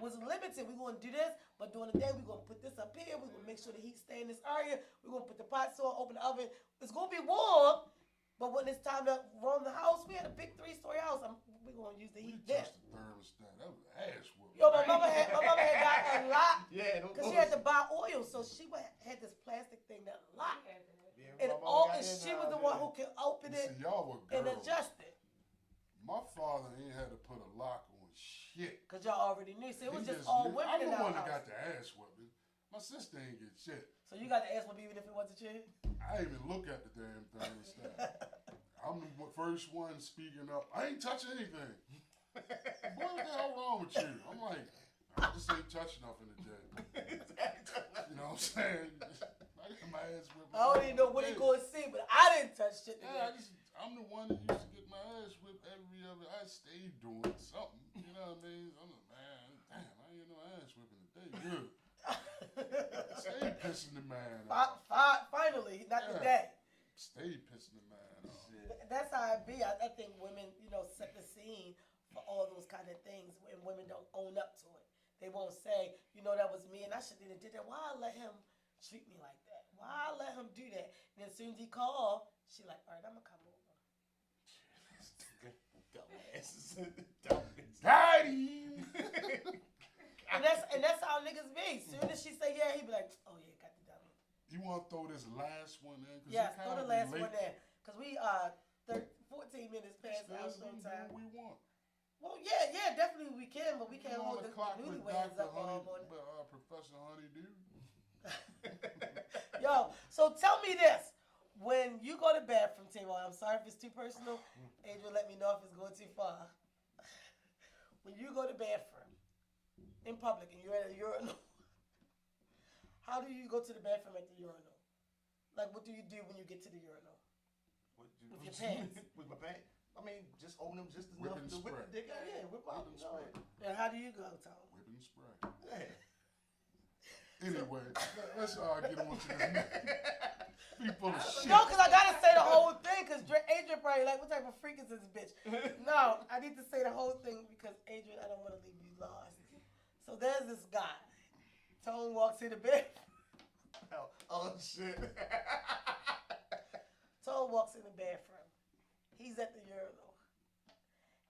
was limited. We're going to do this, but during the day, we're going to put this up here. We're going to make sure the heat stay in this area. We're going to put the pots on, open the oven. It's going to be warm, but when it's time to roam the house, we had a big 3-story house. We're going to use the You heat there. touched the thermostat. That was ass whooping. Yo, my mother had got a lot. Yeah, Because she had to buy oil, so she had this plastic thing that locked. Yeah, And my mama got and in she now, was the yeah. one who could open You it see, y'all were and girls. adjust it. My father ain't had to put a lock on shit. Because y'all already knew. So it was He just all knew. women I'm in the our one that house. got the ass whipping. My sister ain't get shit. So you got the ass whip even if it wasn't chill? I didn't even look at the damn thermostat. I'm the first one speaking up. I ain't touching anything. Boy, what the hell wrong with you? I'm like, I just ain't touching nothing today. You know what I'm saying? I got my ass whipped. I don't even know what he going to see, but I didn't touch shit Yeah, today. I'm the one that used to get my ass whipped every other. I stayed doing something. You know what I mean? I'm like, man, damn, I ain't get no ass whipping today. Good. Stay pissing the man off. Finally, not Yeah. today. Stay pissing the man off. That's how it be. I think women, set the scene for all those kind of things, and women don't own up to it. They won't say, that was me, and I shouldn't have did that. Why I let him treat me like that? Why I let him do that? And as soon as he called, she like, all right, I'm gonna come over. Dumbasses. Dumbasses. Got him. And that's how niggas be. Soon as she say yeah, he be like, oh yeah, got the dummy. You want to throw this last one in? Yes, throw the last one in, cause we 14 minutes past our show time. We want. Well, yeah, definitely we can, but we can't You hold on the clock with newlyweds Dr. up all Honey, morning. Professor Honeydew. Yo, so tell me this. When you go to bathroom, T-Boy, I'm sorry if it's too personal. Adrian, let me know if it's going too far. When you go to bathroom in public and you're at a urinal, how do you go to the bathroom at the urinal? Like, what do you do when you get to the urinal? With your pants. With my pants. I mean, just open them just Whip enough and to whip spray. the dick out. Yeah, whip out. Whip and spray. And how do you go, Tom? Whip and spray. Yeah. Anyway, let's get on to this. Be full of shit. No, because I got to say the whole thing because Adrian probably like, what type of freak is this bitch? No, I need to say the whole thing because Adrian, I don't want to leave you lost. So there's this guy. Tone walks in the bed. Oh shit. Tone walks in the bathroom. He's at the urinal.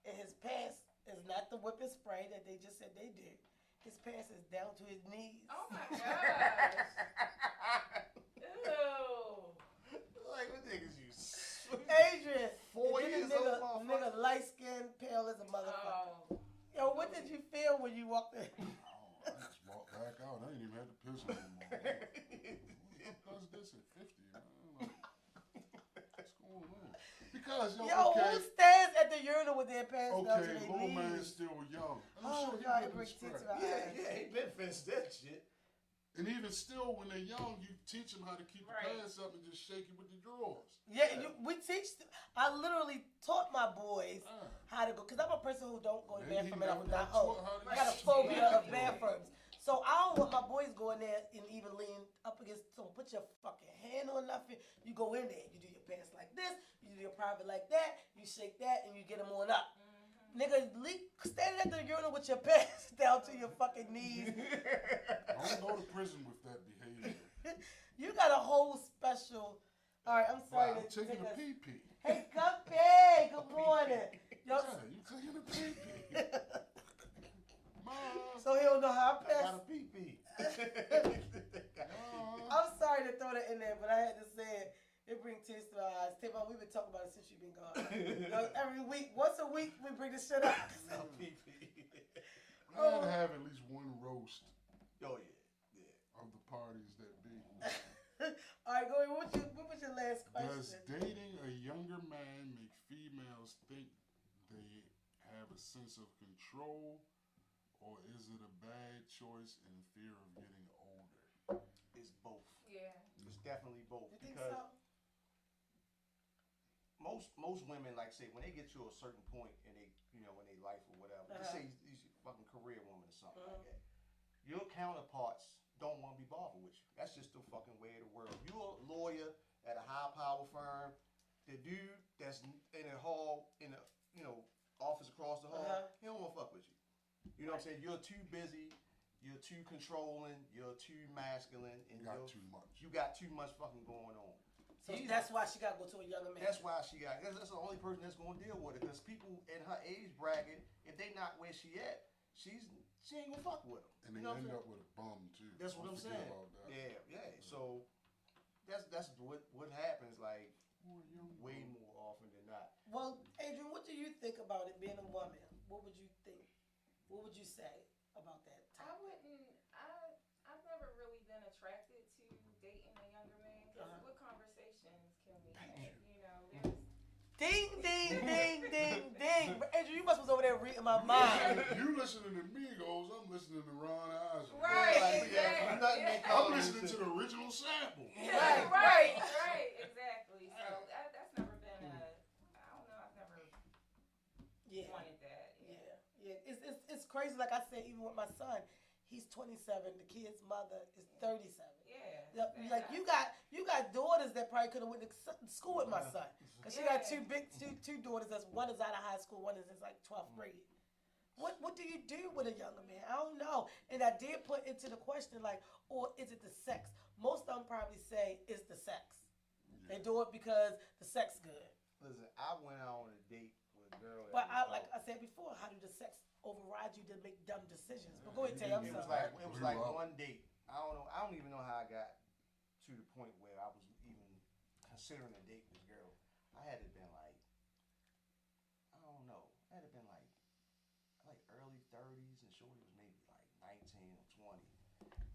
And his pants is not the whip and spray that they just said they did. His pants is down to his knees. Oh my gosh. Ew. Like, what niggas you? Adrian, 4 and then years the old nigga motherfucker. light skin, pale as a motherfucker. Oh. Yo, what did you feel when you walked in? I just walked back out. I ain't even had to piss anymore. Who does this at 50, man? Like, what's going on? Because, Yo, okay, who stands at the urinal with their pants down to okay, their little knees? man's still young. I'm Oh, sure he God, it wouldn't brings tears scratch. to my Yeah, eyes. he been finished that shit. And even still, when they're young, you teach them how to keep Right. the pants up and just shake it with the drawers. Yeah, we teach. I literally taught my boys Ah. how to go, because I'm a person who don't go to the Maybe bathroom he and I never would not got hold. taught how to I got a use phobia it. of bathrooms. So I don't want my boys going there and even lean up against, don't put your fucking hand on nothing. You go in there, you do your pants like this, you do your private like that, you shake that, and you get them on up. Nigga, standing at the urinal with your pants down to your fucking knees. Don't go to prison with that behavior. You got a whole special. All right, I'm sorry I'm to taking take a us. pee-pee. Hey, Guppy, good morning. Yo, Yeah, you taking a pee-pee. Mom. so he don't know how I I got pass. a pee-pee. Mom. I'm sorry to throw that in there, but I had to say it. It brings tears to my eyes. Tavon, we've been talking about it since you've been gone. Every week, once a week, we bring this shit up. A pee-pee. I gotta have at least one roast Oh, yeah. of the parties that be. All right, go ahead. What was your last Does question? dating a younger man make females think they have a sense of control, or is it a bad choice in fear of getting older? It's both. Yeah. It's definitely both. You think Because so? most women, like say, when they get to a certain point in they, in their life or whatever, let's say he's a fucking career woman or something like that. Your counterparts don't want to be bothered with you. That's just the fucking way of the world. You're a lawyer at a high power firm. The dude that's in a hall, in a office across the hall, he don't want to fuck with you. You know what I'm saying? You're too busy. You're too controlling. You're too masculine, and You got too much. You got too much fucking going on. So that's why she got to go to a younger man. That's why she got. That's the only person that's gonna deal with it. Because people in her age bracket, if they not where she at, she ain't gonna fuck with them. And they You know what I'm end saying? up with a bum too. That's what Don't I'm forget saying. about that. Yeah. So that's what happens. Like Boy, young way bum. more often than not. Well, Adrian, what do you think about it being a woman? What would you think? What would you say about that? I wouldn't. I've never really been attracted to dating a younger man. 'Cause what conversations can we have? There's. Ding, ding, ding, ding, ding. Adrian, you must was over there reading my mind. You listening to Migos, I'm listening to Ron Isley. Right, Yeah, exactly. I'm listening to the original sample. Right, exactly. So that's never been I don't know. I've never Yeah. wanted that. Yeah. It's crazy. Like I said, even with my son, he's 27. The kid's mother is 37. Yeah. Like you got daughters that probably could have went to school with my son, cause she got two daughters. That's one is out of high school, one is in like 12th grade. What do you do with a younger man? I don't know. And I did put into the question like, or is it the sex? Most of them probably say it's the sex. They do it because the sex good. Listen, I went out on a date with a girl. But like I said before, how do the sex override you to make dumb decisions? But go ahead, Tay. I'm It was sorry. like one date. I don't even know how I got to the point where I was even considering a date with this girl. I had to been like, I don't know. I had to been like early 30s, and Shorty was maybe like 19 or 20.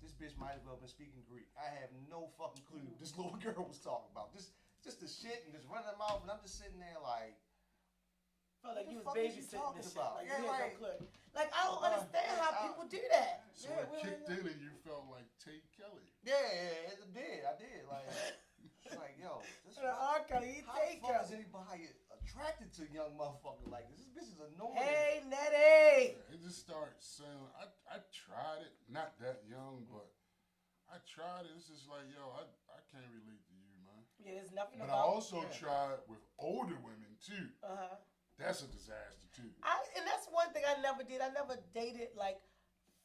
This bitch might as well have been speaking Greek. I have no fucking clue what this little girl was talking about. Just the shit and just running her mouth, and I'm just sitting there like, Felt like What you the was fuck is you babysitting talking this shit. about? Like, Yeah, you had right. no clue. Like, I don't understand how people do that. So Yeah, it we kicked don't in know. and you felt like Tate Kelly. yeah, I did. Like, it's like, yo, this R. Kelly, he how the take fuck her. is anybody attracted to a young motherfucker like this? This bitch is annoying. Hey, Nettie. It just started sounding. I tried it, not that young, but I tried it. It's just like, yo, I can't relate to you, man. Yeah, there's nothing But I about. also tried with older women too. That's a disaster too. And that's one thing I never did. I never dated like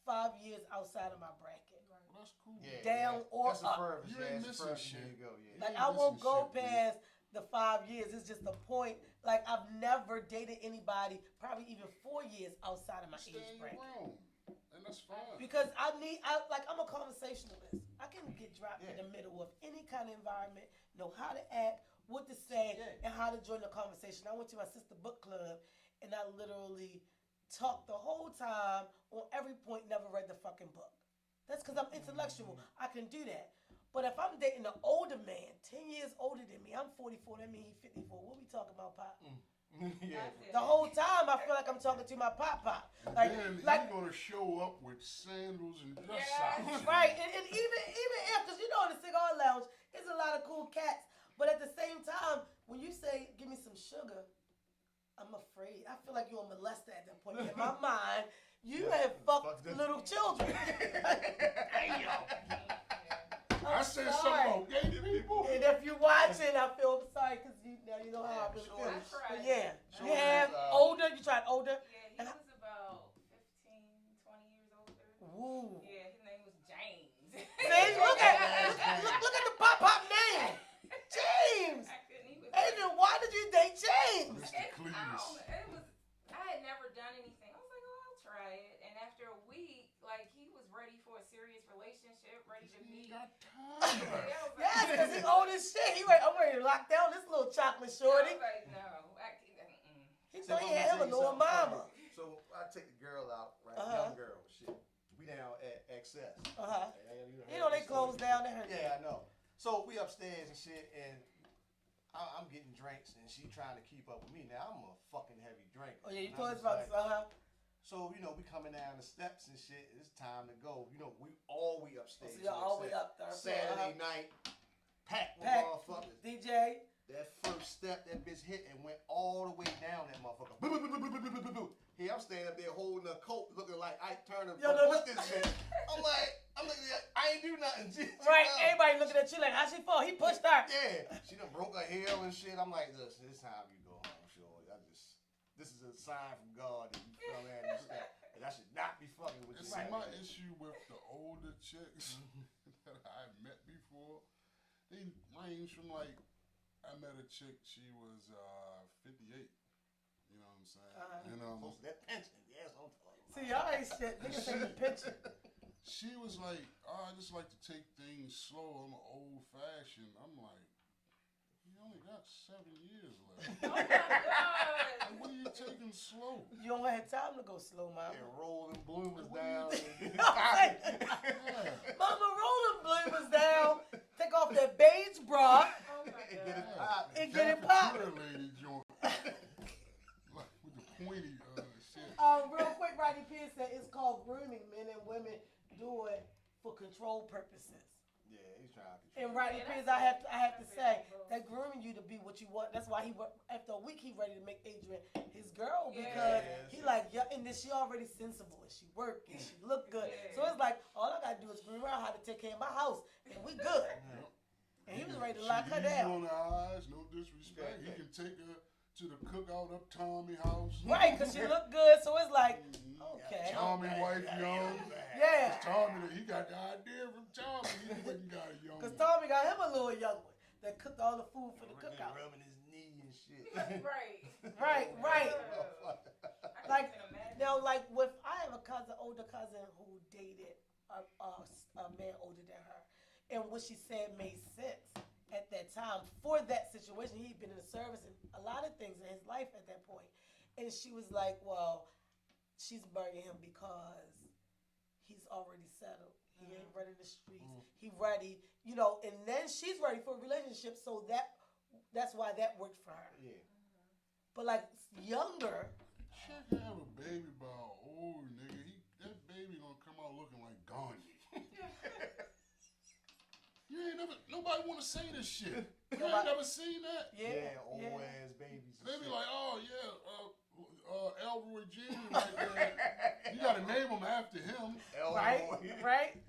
5 years outside of my bracket. Well, that's cool. Yeah, Down or that's the up. furthest. You Yeah, ain't it's the missing furthest. shit. There you go. Yeah. Like Yeah, I won't listen, go shit, dude. past the 5 years. It's just the point. Like I've never dated anybody, probably even 4 years outside of my Stay age in bracket. your room, and that's fine. Because I'm a conversationalist. I can get dropped in the middle of any kind of environment, know how to act, what to say, Yeah. and how to join the conversation. I went to my sister book club, and I literally talked the whole time on every point, never read the fucking book. That's because I'm intellectual. I can do that. But if I'm dating an older man, 10 years older than me, I'm 44, that means he's 54. What we talking about, Pop? Yeah. The whole time I feel like I'm talking to my pop. And Like, then like you're gonna show up with sandals and dress Yeah. socks. right, and even if, because you know in the cigar lounge, there's a lot of cool cats. But at the same time, when you say, give me some sugar, I'm afraid. I feel like you're a molester at that point. In my mind, you have fucked little children. I said something about gay people. And if you're watching, I feel sorry because you know how I really feel. That's right. But yeah, Sure you have is, older. You tried older. Yeah, he was about 15, 20 years older. Woo. Yeah, his name was James. See, look at the pop name, James. I couldn't even. Adrian, why did you date James? Mr. Cletus. I had never done anything. I was like, oh, I'll try it. And after a week, like, he was ready for a serious relationship, ready to meet. Got time. Yes, because he's old as shit. I'm ready to lock down this little chocolate shorty. I was like, no, He thought he had him a little mama. So I take the girl out, right? Uh-huh. Young girl, shit. We down at XS. Uh-huh. You You know they closed down. They heard Yeah, I know. So we upstairs and shit, and I'm getting drinks, and she trying to keep up with me. Now I'm a fucking heavy drinker. Oh yeah, you And told I'm us just about like- this. So we coming down the steps and shit. It's time to go. We upstairs. So you're all the way up there. Saturday night, packed with Packed. motherfuckers. DJ. That first step, that bitch hit and went all the way down that motherfucker. Boo, boo, boo, boo, boo, boo, boo, boo. Here I'm standing up there holding a coat, looking like Ike Turner. Yo, no, What's this bitch? I'm looking at, I ain't do nothing. Right, everybody looking at you like, how she fall? He pushed her. Yeah, she done broke her heel and shit. I'm like, listen, it's time you go home, sure. This is a sign from God that you fell in and that I should not be fucking with you. See, my issue with the older chicks that I met before, they range from like, I met a chick, she was 58. You know what I'm saying? Close to that pension, yes, I'm talking about. See, y'all ain't shit. Niggas take the picture. She was like, oh, I just like to take things slow. I'm old fashioned. I'm like, you only got 7 years left. Oh my God. What are you taking slow? You don't have time to go slow, mama. And rolling bloomers down. Mama, roll them bloomers down. Take off that beige bra. Oh my And get it God. poppin'. And get it poppin'. Cafeteria lady joint. Like with the pointy shit. Real quick, Rodney Pierce said it's called grooming. Men and women do it for control purposes. Yeah, he's trying to And control. Rodney Pierce, I have to say, that grooming you to be what you want. That's why after a week he ready to make Adrian his girl because Yes. he like, yeah, and then she already sensible and she work and she look good. Yeah. So it's like all I gotta do is groom her how to take care of my house and we good. And he was ready to lock her Easy down. on the eyes, no disrespect. He can take her to the cookout up Tommy house. Right, because she look good, so it's like, okay. Tommy wife young. Yeah. Tommy, he got the idea from Tommy. He went and got a young Because one. Tommy got him a little young one that cooked all the food for the cookout. Rubbing his knee and shit. Right. Right, right. I Like, can't even imagine. now, like, I have a cousin, older cousin, who dated a man older than her. And what she said made sense at that time for that situation. He'd been in the service and a lot of things in his life at that point. And she was like, well, she's marrying him because he's already settled. He ain't running the streets. He ready, and then she's ready for a relationship. So that's why that worked for her. Yeah. But like younger, Chick have a baby by an old nigga. That baby gonna come out looking like Gandhi. You ain't never. Nobody wanna say this shit. You ain't never seen that. yeah, Old ass babies. and They be shit. like, oh yeah, Elroy Jr. right there. You gotta name him after him. right, Elroy.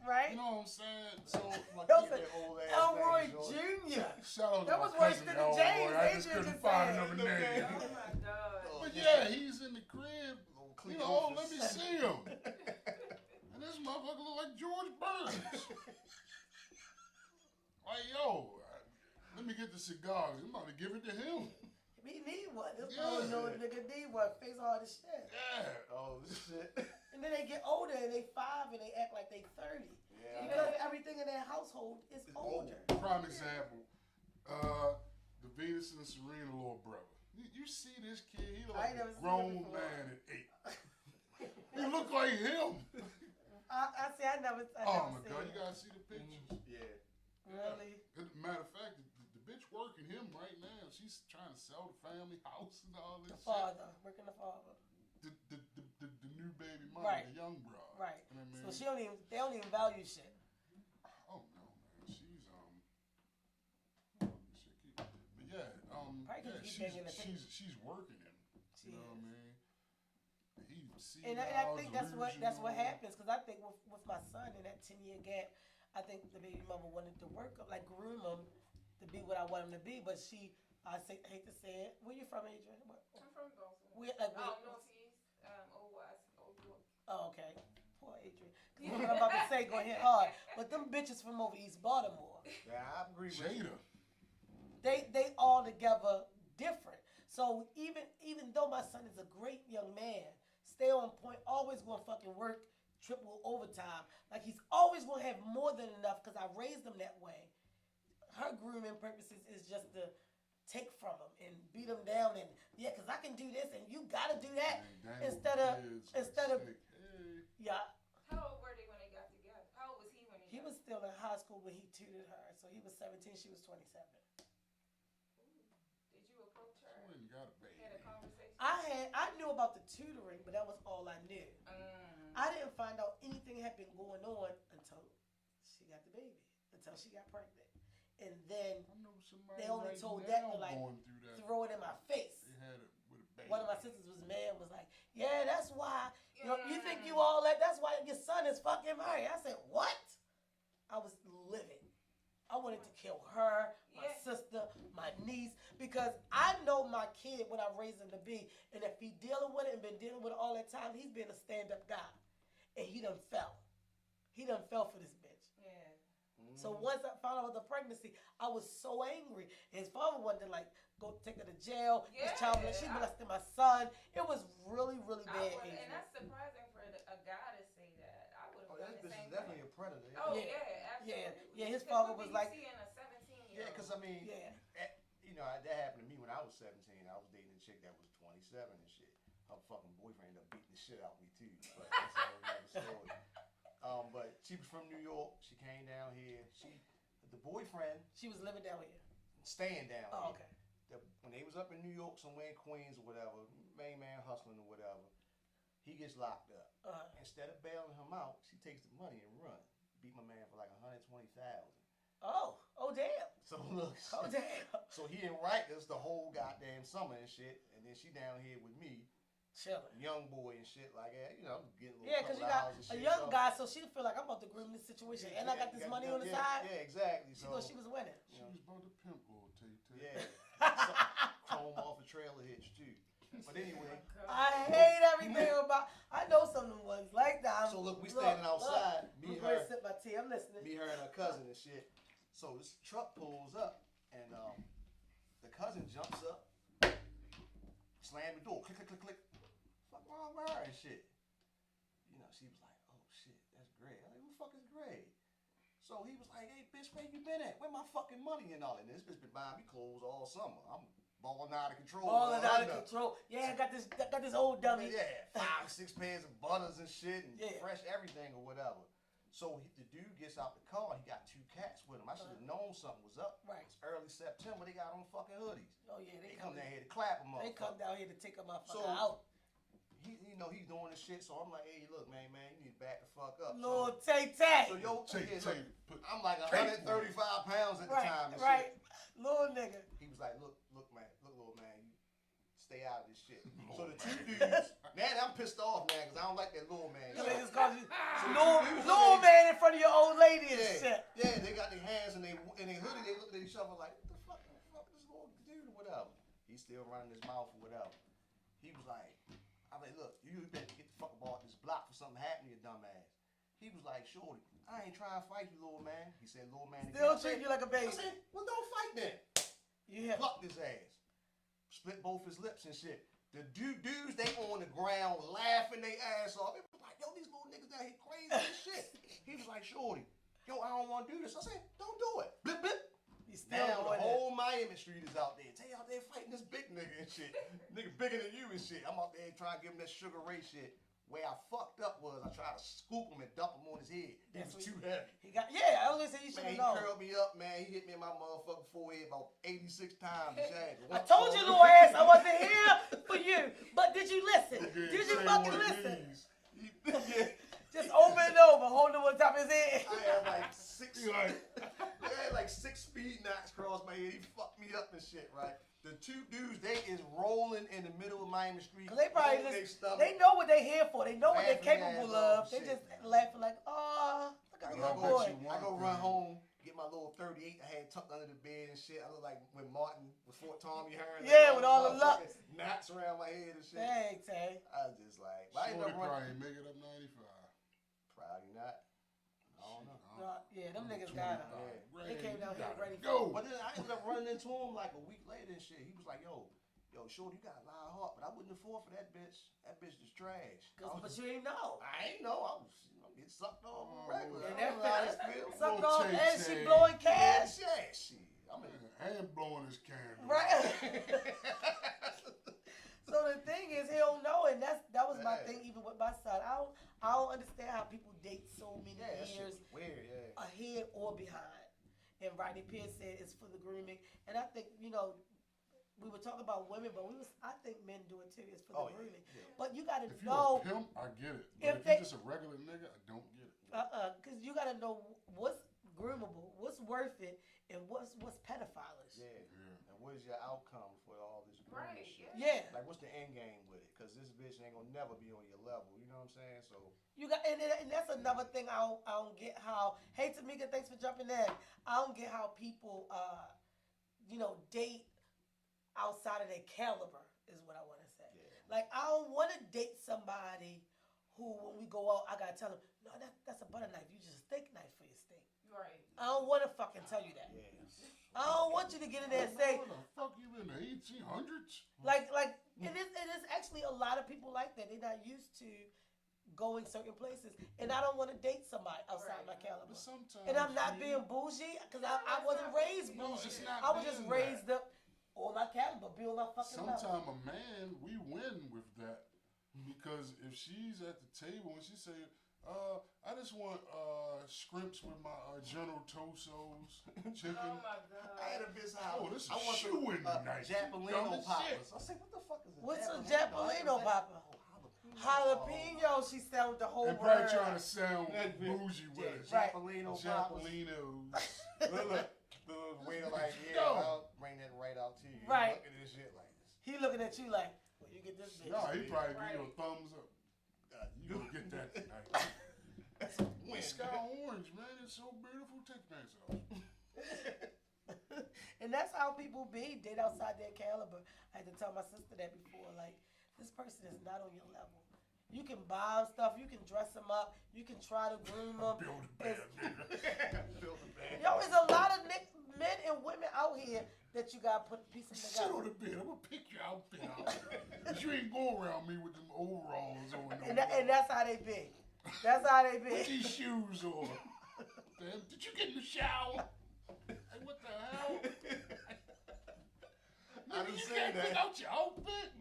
right. You know what I'm saying? So Like, Those keep are that old ass Elroy name, shorty. Jr. shout out to That my was worse cousin than the Elroy. James I just Adrian couldn't just find said. another Look at name. Oh my God. But yeah, he's in the crib. Little You Cleophas. know, let me see him. And this motherfucker look like George Burns. Like, yo, let me get the cigars. I'm about to give it to him. We need one. This Yeah. boy know a nigga need one. Face hard as shit. Yeah. Oh shit. And then they get older and they 5 and they act like they 30. Yeah. Because everything in their household is older. Prime example, the Venus and Serena little brother. You see this kid? He look I like ain't never a seen him grown before. man at 8. He look like him. I see. I never Oh my seen God, it. you gotta see the pictures. Yeah. Really? Matter of fact, the bitch working him right now. She's trying to sell the family house and all The this shit. father, working the father. The new baby mama, Right. the young broad. Right. You know what I mean? So they don't even value shit. Oh no, man. She's but yeah, Probably 'cause yeah, he's banging the she's working him. She You know is. what I mean? He sees And I think that's what happens, because I think with my son in that 10-year gap, I think the baby mama wanted to work up, like groom him to be what I want him to be. But hate to say it. Where you from, Adrian? I'm from Baltimore. Northeast. Old West, Old York. Oh, okay. Poor Adrian. 'Cause what I'm about to say gonna hit hard. But them bitches from over East Baltimore, Yeah, I agree with Jada. you. they all together different. So even though my son is a great young man, stay on point, always gonna fucking work triple overtime. Like he's always gonna have more than enough because I raised him that way. Her grooming purposes is just to take from him and beat him down and because I can do this and you gotta do that instead of yeah. How old were they when they got together? How old was he when He was still in high school when he tutored her, so he was 17, she was 27. Did you approach her? She went and got a baby. Had a conversation? I knew about the tutoring, but that was all I knew. Mm. I didn't find out anything had been going on until she got the baby, until she got pregnant. And then I know somebody they only right told now that to like going through that. throw it in my face. They had it with a baby. One of my sisters was mad, was like, yeah, that's why, you think you all that, that's why your son is fucking married. I said, what? I was livid. I wanted to kill her, my sister, my niece, because I know my kid, what I raised him to be, and if he dealing with it and been dealing with it all that time, he's been a stand-up guy. And he done fell. He done fell for this bitch. Yeah. So once I found out about the pregnancy, I was so angry. His father wanted to like go take her to jail. This child, she molested my son. It was really, really bad. And that's surprising for a guy to say that. I would have done This the bitch same is definitely thing. a predator. Oh Yeah. yeah, absolutely. Yeah, his father was like, seeing a 17-year-old. Yeah, because I mean, yeah. you know, that happened to me when I was 17. I was dating a chick that was 27 and shit. Her fucking boyfriend ended up beating the shit out of me too. But that's a whole nother story. But she was from New York. She came down here. The boyfriend, She was living down here. staying down Oh, here. okay. When they was up in New York, somewhere in Queens or whatever, main man hustling or whatever, he gets locked up. Instead of bailing him out, she takes the money and run. Beat my man for like $120,000. Oh damn. So look, Oh damn. so he didn't write this the whole goddamn summer and shit, and then she down here with me, Chilling. young boy and shit like that. You know, I'm getting a little Yeah, because you got a young guy, so she feel like I'm about to groom this situation, and I got this money on the side. Yeah, exactly. She thought she was winning. She was about to pimp little Tay-Tay. Yeah, chrome off a trailer hitch too. But anyway, I hate everything about. I know some of them ones like that. so look, we standing outside, me, I'm her, gonna sip my tea. I'm listening. me, her, and her cousin and shit. So this truck pulls up, and the cousin jumps up, slam the door, click, click, click, click. Fuck wrong with her and shit. You know, she was like, oh shit, that's Greg. I'm like, who the fuck is Greg? So he was like, hey bitch, where you been at? Where my fucking money and all that? And this bitch been buying me clothes all summer. I'm balling out of control. Balling out of control. Yeah, I got this old dummy. Yeah, 5, 6 pairs of butters and shit and Yeah. fresh everything or whatever. So the dude gets out the car. He got 2 cats with him. I should have known something was up. Right. It's early September. They got on fucking hoodies. Oh yeah, They come down here to clap them up. They come down here to take a motherfucker So- out. He, you know, he's doing this shit. So I'm like, hey, look, man, you need to back the fuck up. Lord Tay-Tay. So yo, Tay, yeah, Tay, look, I'm like 135 pounds at the time. And Right. Shit. Little nigga. He was like, look, man, little man, you stay out of this shit. So the Little 2 man. dudes, man, I'm pissed off now because I don't like that little man. They shit. just call you dudes, little man in front of your old lady and Yeah, shit. yeah, they got their hands in their hoodie. They look at each other like, what the fuck is this little dude or whatever. He's still running his mouth or whatever. He was like, I'm like, look, you better get the fuck about this block for something happened to your dumb ass. He was like, shorty, I ain't trying to fight you, little man. He said, little man. Still again. treat you like a baby. I said, well, don't fight then. You have Plucked his ass. Split both his lips and shit. The dudes, they on the ground laughing their ass off. They was like, yo, these little niggas down here crazy as shit. He was like, shorty, yo, I don't want to do this. I said, don't do it. Blip, blip. You still Now the going whole Miami Street is out there. They out there fighting this big nigga and shit. Nigga bigger than you and shit. I'm out there trying to give him that Sugar Ray shit. Where I fucked up was I tried to scoop him and dump him on his head. He was too heavy. He got I was gonna say you should Man, have known. he curled me up, man. He hit me in my motherfucking forehead about 86 times. I told you, little ass, I wasn't here for you. But did you listen? Okay, Did you say fucking what it listen? means. Yeah. Just over and over, holding him on top of his head. I had like six. He like, I had like 6 speed knocks across my head. He fucked me up and shit, right? The two dudes, they is rolling in the middle of Miami Street. Cause they probably holding just, their stomach. they know what they here for. They know what they're Laughing capable their of. ass off, They shit. just laughing like, oh, look at I little go, boy. I go run home, get my little 38 I had tucked under the bed and shit. I look like when Martin was Fort Tommy Hearn. Yeah, with all the motherfucking knots around my head and shit. Thanks, hey. I was just like, I ended Shorty up running. probably make it up 95. Probably not. I don't know. Yeah, them niggas got him. They came down here ready for go. But then I ended up running into him like a week later and shit. He was like, yo, Shorty, you got a lot of heart, but I wouldn't afford for that bitch. That bitch is trash. But you ain't know. I ain't know. I was getting sucked off regular. And I don't know how this that feels. sucked Little off Tay and she Tay. blowing Yeah, cash. shit. I'm in. And blowing his candle. Right. So the thing is, he don't know, and that was my Yeah. thing. Even with my son, I don't understand how people date so many Yeah, that shit years was weird, yeah. ahead or behind. And Rodney Pierce said it's for the grooming, and I think we were talking about women, but I think men do it too. It's for the grooming. Yeah. But you got to If you're know, a pimp, I get it. But If if they- you're just a regular nigga, I don't get it. because you got to know what's groomable, what's worth it, and what's pedophilish. Yeah. Yeah. And what is your outcome for all this grooming Right, shit? Yeah. Like, what's the end game with it? Because this bitch ain't gonna never be on your level. You know what I'm saying? So, You got, and that's another thing I don't get how. Hey, Tamika, thanks for jumping in. I don't get how people, date outside of their caliber. Is what I want to say. yeah. Like I don't want to date somebody who, when we go out, I gotta tell them, no, that's a butter knife. You just a steak knife for your steak. Right. I don't want to fucking tell you that. Yeah. I don't want you to get in there and say, What the fuck you in the 1800s? like, it is actually a lot of people like that. They're not used to going certain places, and I don't want to date somebody outside my caliber. But sometimes. And I'm not you- being bougie because I wasn't raised No, bougie. it's not I was just being raised up on my caliber, be on my fucking level. Sometimes a man, we win with that. Because if she's at the table and she say, I just want scrimps with my General Tosos chicken. Oh my God. I had a bitch house. Oh, this is I want some, shoeing tonight. You dumb Japalino as poppers. shit. I said, what the fuck is a What's a Japalino? Japalino popper? Oh, Jalapeno, she sounded the whole And word. probably trying to sound That bitch. bougie with it. Right. Japalino poppers. Japalinos. Look. The waiter like, yeah, Go. I'll bring that right out to you. Right. Look at this shit like this. He looking at you like, well, you get this bitch. No, he probably give Right. you a thumbs up. You gonna get that tonight. That's a win. It's Sky Orange, man. It's so beautiful. Take your pants off. And that's how people be, date outside their caliber. I had to tell my sister that before. Like, this person is not on your level. You can buy them stuff, you can dress them up, you can try to groom them. Build a bad nigga. Build a band. Yo, there's a lot of men and women out here that you gotta put pieces Sit on together. the bed. I'm gonna pick your outfit out. Cause you ain't going around me with them overalls on. And that's how they be. That's how they Put be. these shoes on. Damn, did you get in the shower? Hey, what the hell? I Nigga, didn't you say can't that. pick out your outfit.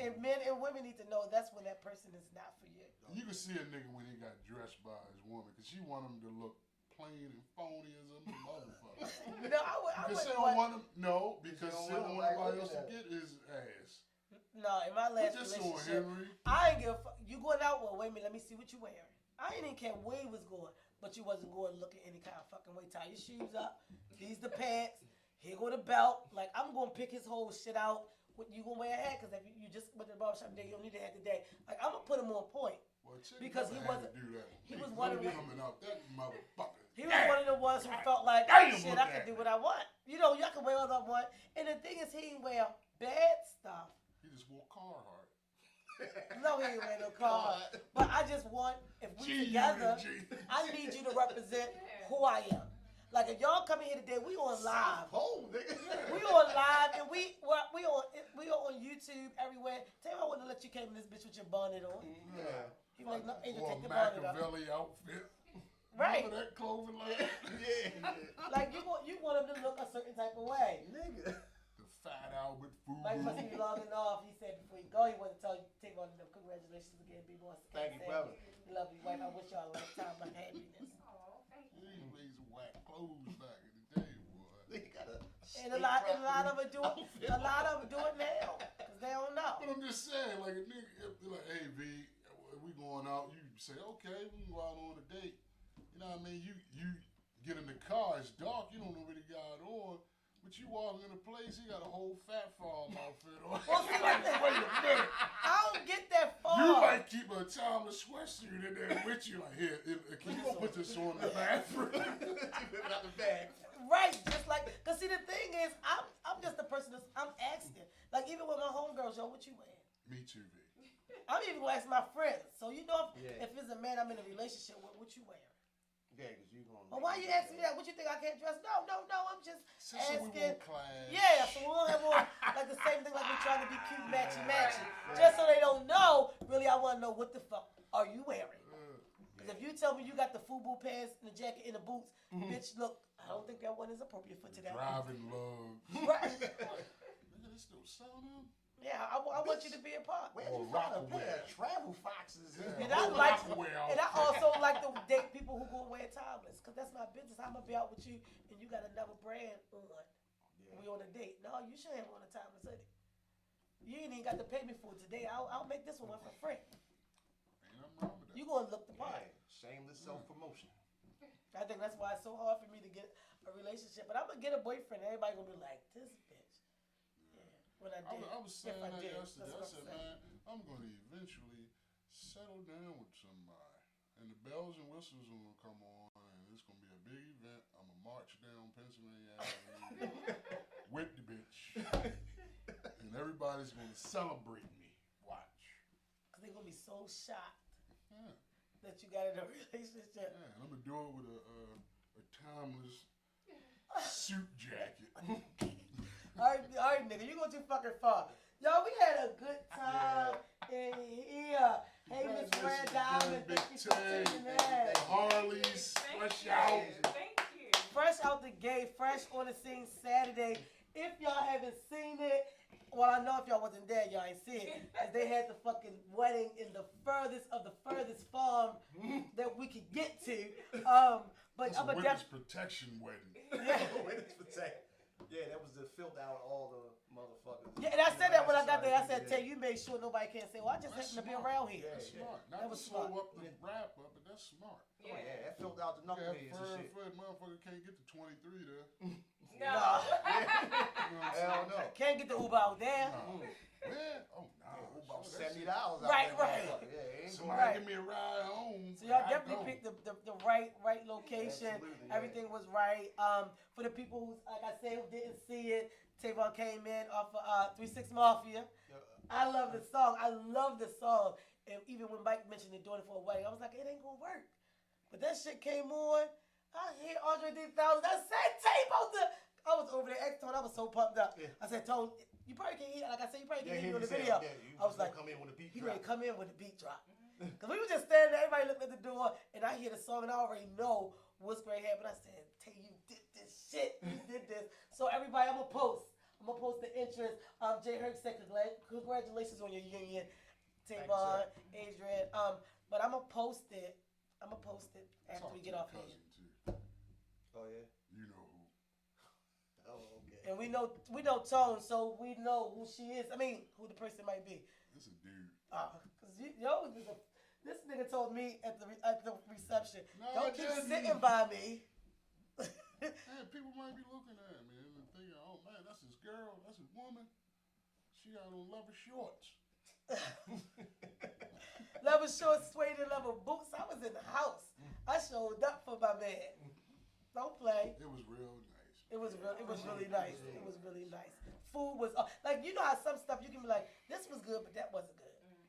And men and women need to know that's when that person is not for you. You can see a nigga when he got dressed by his woman, cause she want him to look plain and phony as a motherfucker. No, I Because wouldn't she don't want. want him. No, because don't she don't want want nobody nobody else to looking get his ass. No, in my Put last this on, relationship, Henry. I ain't give a fuck. You going out? Well, wait a minute. Let me see what you wearing. I ain't even care where you was going, but you wasn't going looking any kind of fucking way. Tie your shoes up. These the pants. Here go the belt. Like, I'm gonna pick his whole shit out. What you gonna wear a hat? Because if you just went to the barbershop today, you don't need a hat today. Like, I'm gonna put him on point. Well, chick Because never he had wasn't- to do that. he was Nigga one of the- coming out that motherfucker. He was one of the ones who felt like, Damn, shit, look I at can do me. what I want. You know, y'all can wear what I want. And the thing is, he didn't wear bad stuff. He just wore Carhartt. No, he ain't wear no car. But I just want, if we together, I need you to represent who I am. Like, if y'all come in here today, we on live. Oh, nigga. We on live, and we on YouTube everywhere. Tell me I wouldn't let you came in this bitch with your bonnet on. Yeah. He like, no, Angel, Or take a the bonnet off. Machiavelli outfit. Right. Remember that clothing line? Yeah. Like you want him to look a certain type of way. Nigga. The Fat Albert food. Like must be logging off. He said before you go, he wanted to tell you, take one of them. Congratulations again, B boss. Thank you, brother. Love you, wife. I wish y'all a lifetime of happiness. Oh, thank you. He made some whack clothes back in the day, boy. Nigga got a And a lot of them do it. A lot of them do it now because they don't know. But I'm just saying, like a nigga, if they're like, hey V, we going out. You say, okay, we can go out on a date. You know what I mean? You get in the car, it's dark. You don't know what he got on. But you walk in a place, he got a whole Fat Farm outfit on. Well, see, wait a minute. I don't get that far. You might keep a timeless sweatsuit in there with you. Like, here, can you go put this on in the bathroom? out the bag. Right, just like, cause see the thing is, I'm just the person that's I'm asking. Like even with my homegirls, yo, what you wearing? Me too, V. I'm even gonna ask my friends. So you know, Yeah. if it's a man I'm in a relationship with, what you wearing? Yeah, because you gonna. Well, why you asking me that? What you think I can't dress? No, I'm just Since we asking. want class. Yeah, so we don't have on like the same thing like we're trying to be cute, matchy. Just so they don't know. Really, I want to know what the fuck are you wearing? Because if you tell me you got the FUBU pants and the jacket and the boots, bitch, look, I don't think that one is appropriate for today. Driving love. Right. Nigga, they still selling them? Yeah, I want you to be a part. Where'd Or you find a Rockaway. pair of travel foxes? Yeah. And I like, Rockaway and I outfit. also like to date people who go wear timeless, cause that's my business. I'm gonna be out with you, and you got another brand on. We on a date. No, you should have on a timeless hoodie. You ain't even got to pay me for it today. I'll make this one for free. Ain't nothing wrong with that. You gonna look the part. Yeah, shameless self-promotion. I think that's why it's so hard for me to get a relationship. But I'm gonna get a boyfriend. Everybody gonna be like, this bitch. Yeah. When I did. I was saying if I that did, yesterday. I that's said, what I'm man, I'm going to eventually settle down with somebody. And the bells and whistles are going to come on, and it's going to be a big event. I'm going to march down Pennsylvania Avenue with the bitch. And everybody's going to celebrate me. Watch. Cause they're gonna be so shocked Yeah. that you got in a relationship. Yeah, and I'm going to do it with a timeless suit jacket. All right, nigga, you go too fucking far. Yo, we had a good time in here. Hey, Miss Red Diamond, Big thank you for Tay. taking that. Harleys, Thank fresh you. out. Thank you. Fresh out the gate, fresh on the scene Saturday. If y'all haven't seen it, well, I know if y'all wasn't there, y'all ain't seen it. Cause they had the fucking wedding in the furthest of the furthest farm that we could get to. But It's a I'm a witness protection wedding. Witness protect. Yeah, that was to filter out all the motherfuckers. Yeah, and I said that when I got there. I said, Tay, you make sure nobody can't say, well, I just That's happened to be smart. around here. That's smart. Not That to was slow smart. up the wrap up, but that's smart. Oh, yeah, that filtered out the Yeah, knuckleheads and shit. fur motherfucker can't get to 23 there. No. You know what I'm Hell saying? no. Can't get the Uber out there. Nah. Man, oh no. About That shit- $70 out Right, there. right. motherfucker. Yeah, ain't Somebody Right. give me a ride home. So y'all I definitely go. picked the right location. Absolutely, yeah. Everything was right. For the people who, like I said, who didn't see it, Tavon came in off of 3-6 Mafia. I love the song. And even when Mike mentioned it doing it for a wedding, I was like, it ain't gonna work. But that shit came on. I hear Andre 3000. I said, I was over there, Tone. I was so pumped up. Yeah. I said, Tone, you probably can't hear. Like I said, you probably can't Yeah, hear me on the he video. said, yeah, you I was like, come in with a beat he drop. ready to come in with the beat drop. Because we were just standing there, everybody looked at the door, and I hear the song, and I already know what's going to happen. I said, Tay, you did this shit. You did this. So everybody, I'm going to post the entrance. Jay Herc said, congratulations on your union, Tavon, Adrian. But I'm going to post it. After Talk we to get your off here. cousin, too. Oh, yeah? You know who. Oh, okay. And we know Tone, so we know who she is. I mean, who the person might be. It's a dude. Cause this nigga told me at the reception, No, don't it keep doesn't. sitting by me. Man, people might be looking at me and thinking, oh man, that's his girl, that's his woman. She got on leather shorts. Leather shorts, suede and leather boots. I was in the house. I showed up for my man. Don't play. It was real nice. It was really nice. It was really nice. Food was like, you know how some stuff you can be like, this was good, but that wasn't good.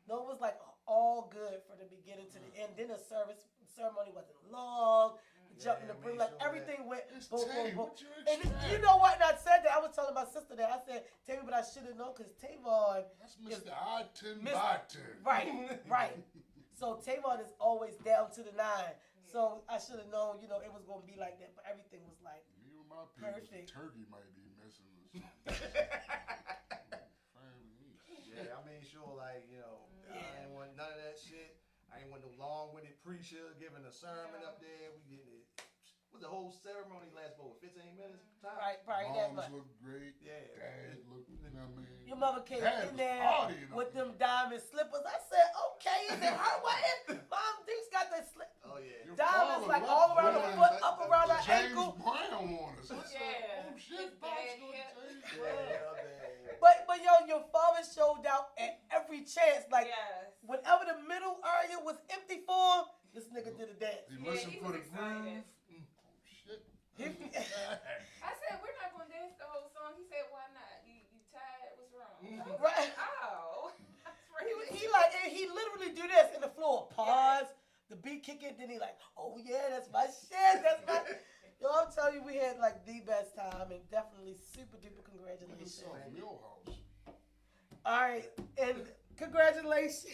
No, it was like all good from the beginning to the end. Then the ceremony wasn't long. Jumping the brim, like everything went It's boom, Tay, boom, boom. what you And expect? you know what? And I said that. I was telling my sister that. I said, Tammy, but I should have known because Tavon. That's Mr. I-10 Mr. by 10. Right. So Tavon is always down to the nine. So I should have known, you know, it was gonna be like that. But everything was like Me with my people, the perfect. turkey might be missing or something. Fine with me. Yeah, I made sure, like, you know, I ain't want none of that shit. I ain't want no long-winded preacher giving a sermon up there. We getting it. What the whole ceremony last for? 15 minutes? Time? Right, probably that. Moms But look great. Yeah. Dad look, you know what I mean? your mother came Dad in was there partying up with there. them diamond slippers. I said, okay, is it her wedding? Mom, Duke's got the slip. Oh, yeah. Your Diamonds father like loved all around the wearing foot, that- up that around the James ankle. Brown on us. I said, Yeah. oh shit, His Pop's bad doing hip. James Yeah, Brown. man. But yo, your father showed out at every chance. Like Yes. whenever the middle area was empty for him, this nigga did a dance. He Yeah, listened he for was the excited. groove. Oh shit. I said, we're not going to dance the whole song. He said, why not? You tired? What's wrong? Right. Oh. That's right. He literally do this in the floor. Pause. The beat kick in, then he like, oh yeah, that's my shit. That's my. Yo, I'm telling you, we had like the best time, and definitely super duper congratulations. Millhouse. All right, and congratulations.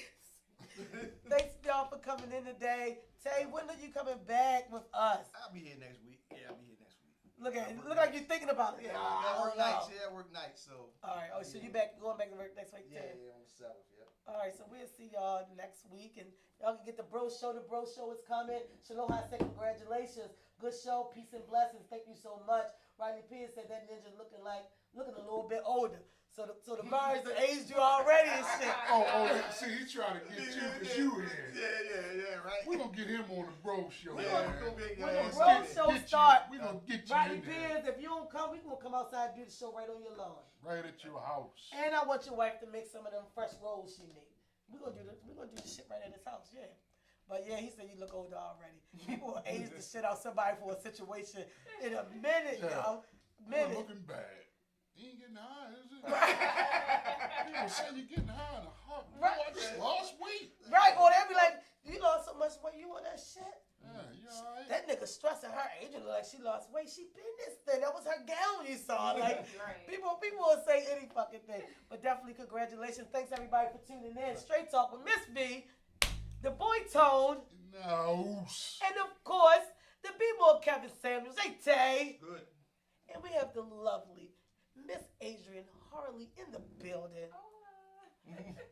Thanks y'all for coming in today. Tay, when are you coming back with us? I'll be here next week. Yeah, I'll be here next week. Look like you're thinking about it. Yeah, Yeah, I work don't know. nights. Yeah, I work nights. So. All right. Oh, so you going back to work next week too? Yeah, on the 7th. Yep. All right. So we'll see y'all next week, and y'all can get the bro show. The bro show is coming. Shaloha said congratulations. Good show. Peace and blessings. Thank you so much. Rodney Pierce said that ninja looking a little bit older. So the bars that aged you already and shit. Oh, see, he's trying to get you because you here. Yeah, right. We're going to get him on the bro show. We man. gonna get When your the ass bro in there. show Get you- start, we going to get you Rodney in there. Pierce, if you don't come, we gonna come outside and do the show right on your lawn. Right at your house. And I want your wife to make some of them fresh rolls she made. We're gonna do the shit right at his house, yeah. But yeah, he said you look older already. People will age the shit out somebody for a situation in a minute, yo. You're Minute. looking bad. You ain't getting high, is it? People say you're getting high in a heart. Right. I just lost weight. Right, or they be like, you lost so much weight, you want that shit? Yeah, you alright? That nigga stressing her age look like she lost weight. She been this thing. That was her gown you saw. Like Right. people will say any fucking thing. But definitely congratulations. Thanks everybody for tuning in. Straight Talk with Miss B, the boy Tone, No. and of course, the B-boy Kevin Samuels. Hey Tay. Good. And we have the lovely Miss Adrian Harley in the building.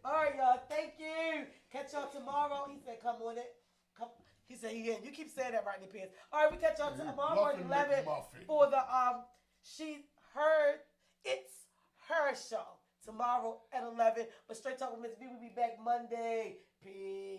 All right, y'all. Thank you. Catch y'all tomorrow. He said, come on it. Come. He said, yeah. You keep saying that, Rodney Pierce. All right, we catch y'all tomorrow at 11 for the it's her show tomorrow at 11. But Straight Talk with Miss B will be back Monday. Peace.